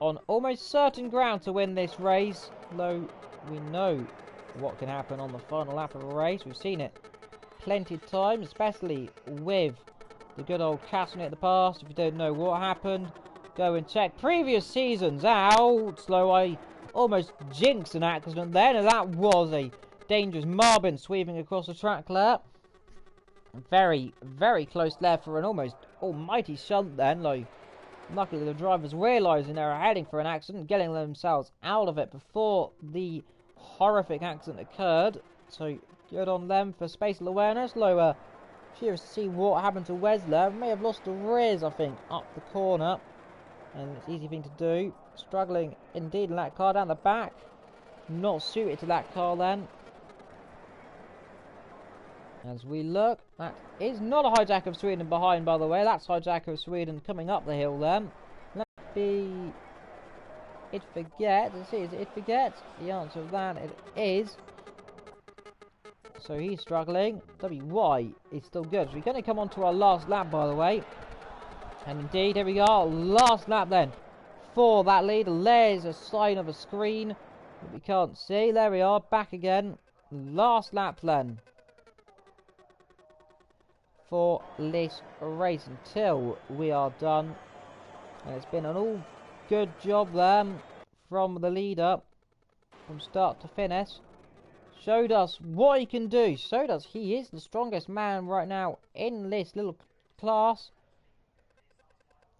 on almost certain ground to win this race. Though we know what can happen on the final lap of a race. We've seen it plenty of times, especially with the good old Castanet in the past. If you don't know what happened, go and check previous seasons out. So I almost jinxed an accident then, and that was a dangerous Marbin sweeping across the track there. Very, very close there for an almost almighty shunt then. Like, luckily the drivers realising they were heading for an accident, getting themselves out of it before the horrific accident occurred. So good on them for spatial awareness. Lower, curious to see what happened to Wesler. May have lost the rears, I think, up the corner, and it's an easy thing to do. Struggling indeed in that car down the back. Not suited to that car then. As we look, that is not a hijacker of Sweden behind, by the way. That's hijacker of Sweden coming up the hill then. Let's be... It forgets. Let's see, is it forgets? The answer of that, it is. So he's struggling. WY is still good. So we're going to come on to our last lap, by the way. And indeed, here we are. Last lap then for that lead. There's a sign of a screen that we can't see. There we are, back again. Last lap then for this race until we are done. And it's been an all good job there from the leader from start to finish. Showed us what he can do. Showed us he is the strongest man right now in this little class.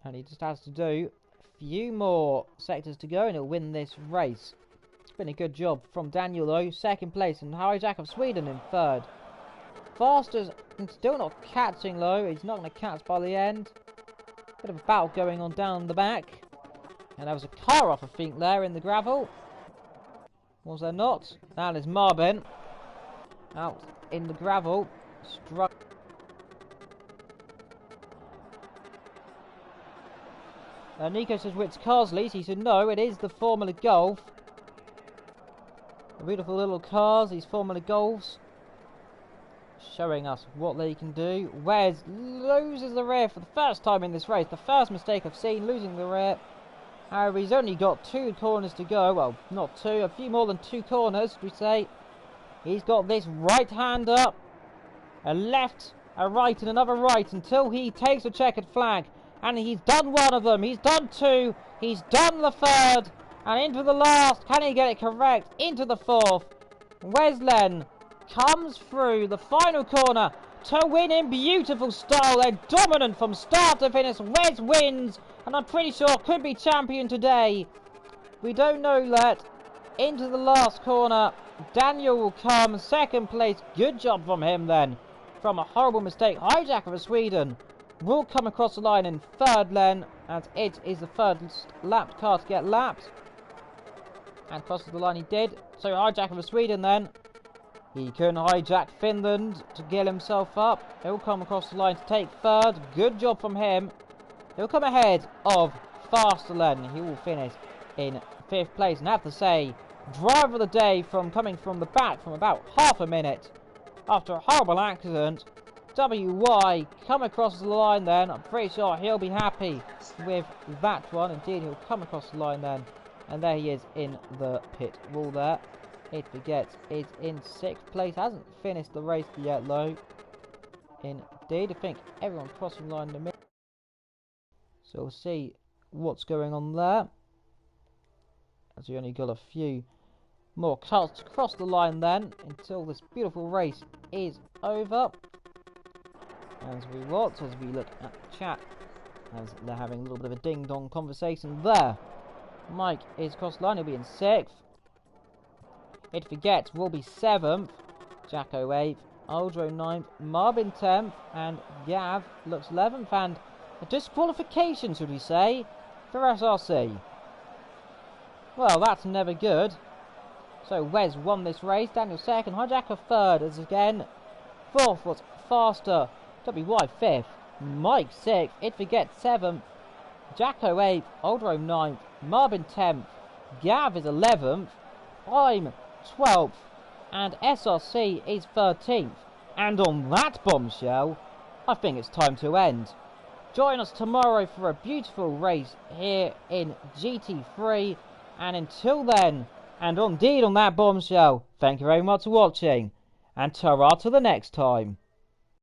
And he just has to do a few more sectors to go and he'll win this race. It's been a good job from Daniel though. Second place, and Hijack of Sweden in third. Fasters still not catching though. He's not going to catch by the end. Bit of a battle going on down the back. And there was a car off, I think, there in the gravel. Was there not? That is Marbin. Out in the gravel. Struck. Nico says, which car's least? He said, no, it is the Formula Golf. The beautiful little cars, these Formula Golfs. Showing us what they can do. Wes loses the rear for the first time in this race. The first mistake I've seen, losing the rear. However, he's only got 2 corners to go. Well, not 2, a few more than 2 corners, we say. He's got this right hand up, a left, a right, and another right until he takes a checkered flag. And he's done one of them. He's done 2. He's done the third. And into the last. Can he get it correct? Into the 4th. Weslen comes through the final corner to win in beautiful style. They're dominant from start to finish. Wes wins, and I'm pretty sure could be champion today. We don't know yet. Into the last corner, Daniel will come second place. Good job from him then. From a horrible mistake, Hijacker of Sweden will come across the line in third then, as it is the third lapped car to get lapped. And crosses the line he did. So Hijacker of Sweden then. He can hijack Finland to get himself up. He'll come across the line to take third. Good job from him. He'll come ahead of Fasterlen. He will finish in 5th place. And I have to say, driver of the day from coming from the back from about half a minute after a horrible accident. WY come across the line then. I'm pretty sure he'll be happy with that one. Indeed, he'll come across the line then. And there he is in the pit wall there. It forgets is in 6th place. Hasn't finished the race yet though. In indeed. I think everyone's crossing the line in a minute. So we'll see what's going on there. As we only got a few more cars to cross the line then, until this beautiful race is over. As we look at the chat, as they're having a little bit of a ding-dong conversation there. Mike is cross the line, he'll be in 6th. It Forgets will be 7th. Jacko 8th. Aldro 9th. Marvin 10th. And Gav looks 11th. And a disqualification, should we say, for SRC. Well, that's never good. So Wes won this race. Daniel 2nd. Hijacker 3rd. As again, 4th was Faster. WY 5th. Mike 6th. It Forgets 7th. Jacko 8th. Aldro 9th. Marvin 10th. Gav is 11th. I'm 12th. And SRC is 13th. And on that bombshell, I think it's time to end. Join us tomorrow for a beautiful race here in GT3. And until then, and indeed on that bombshell, thank you very much for watching. And ta-ra till the next time.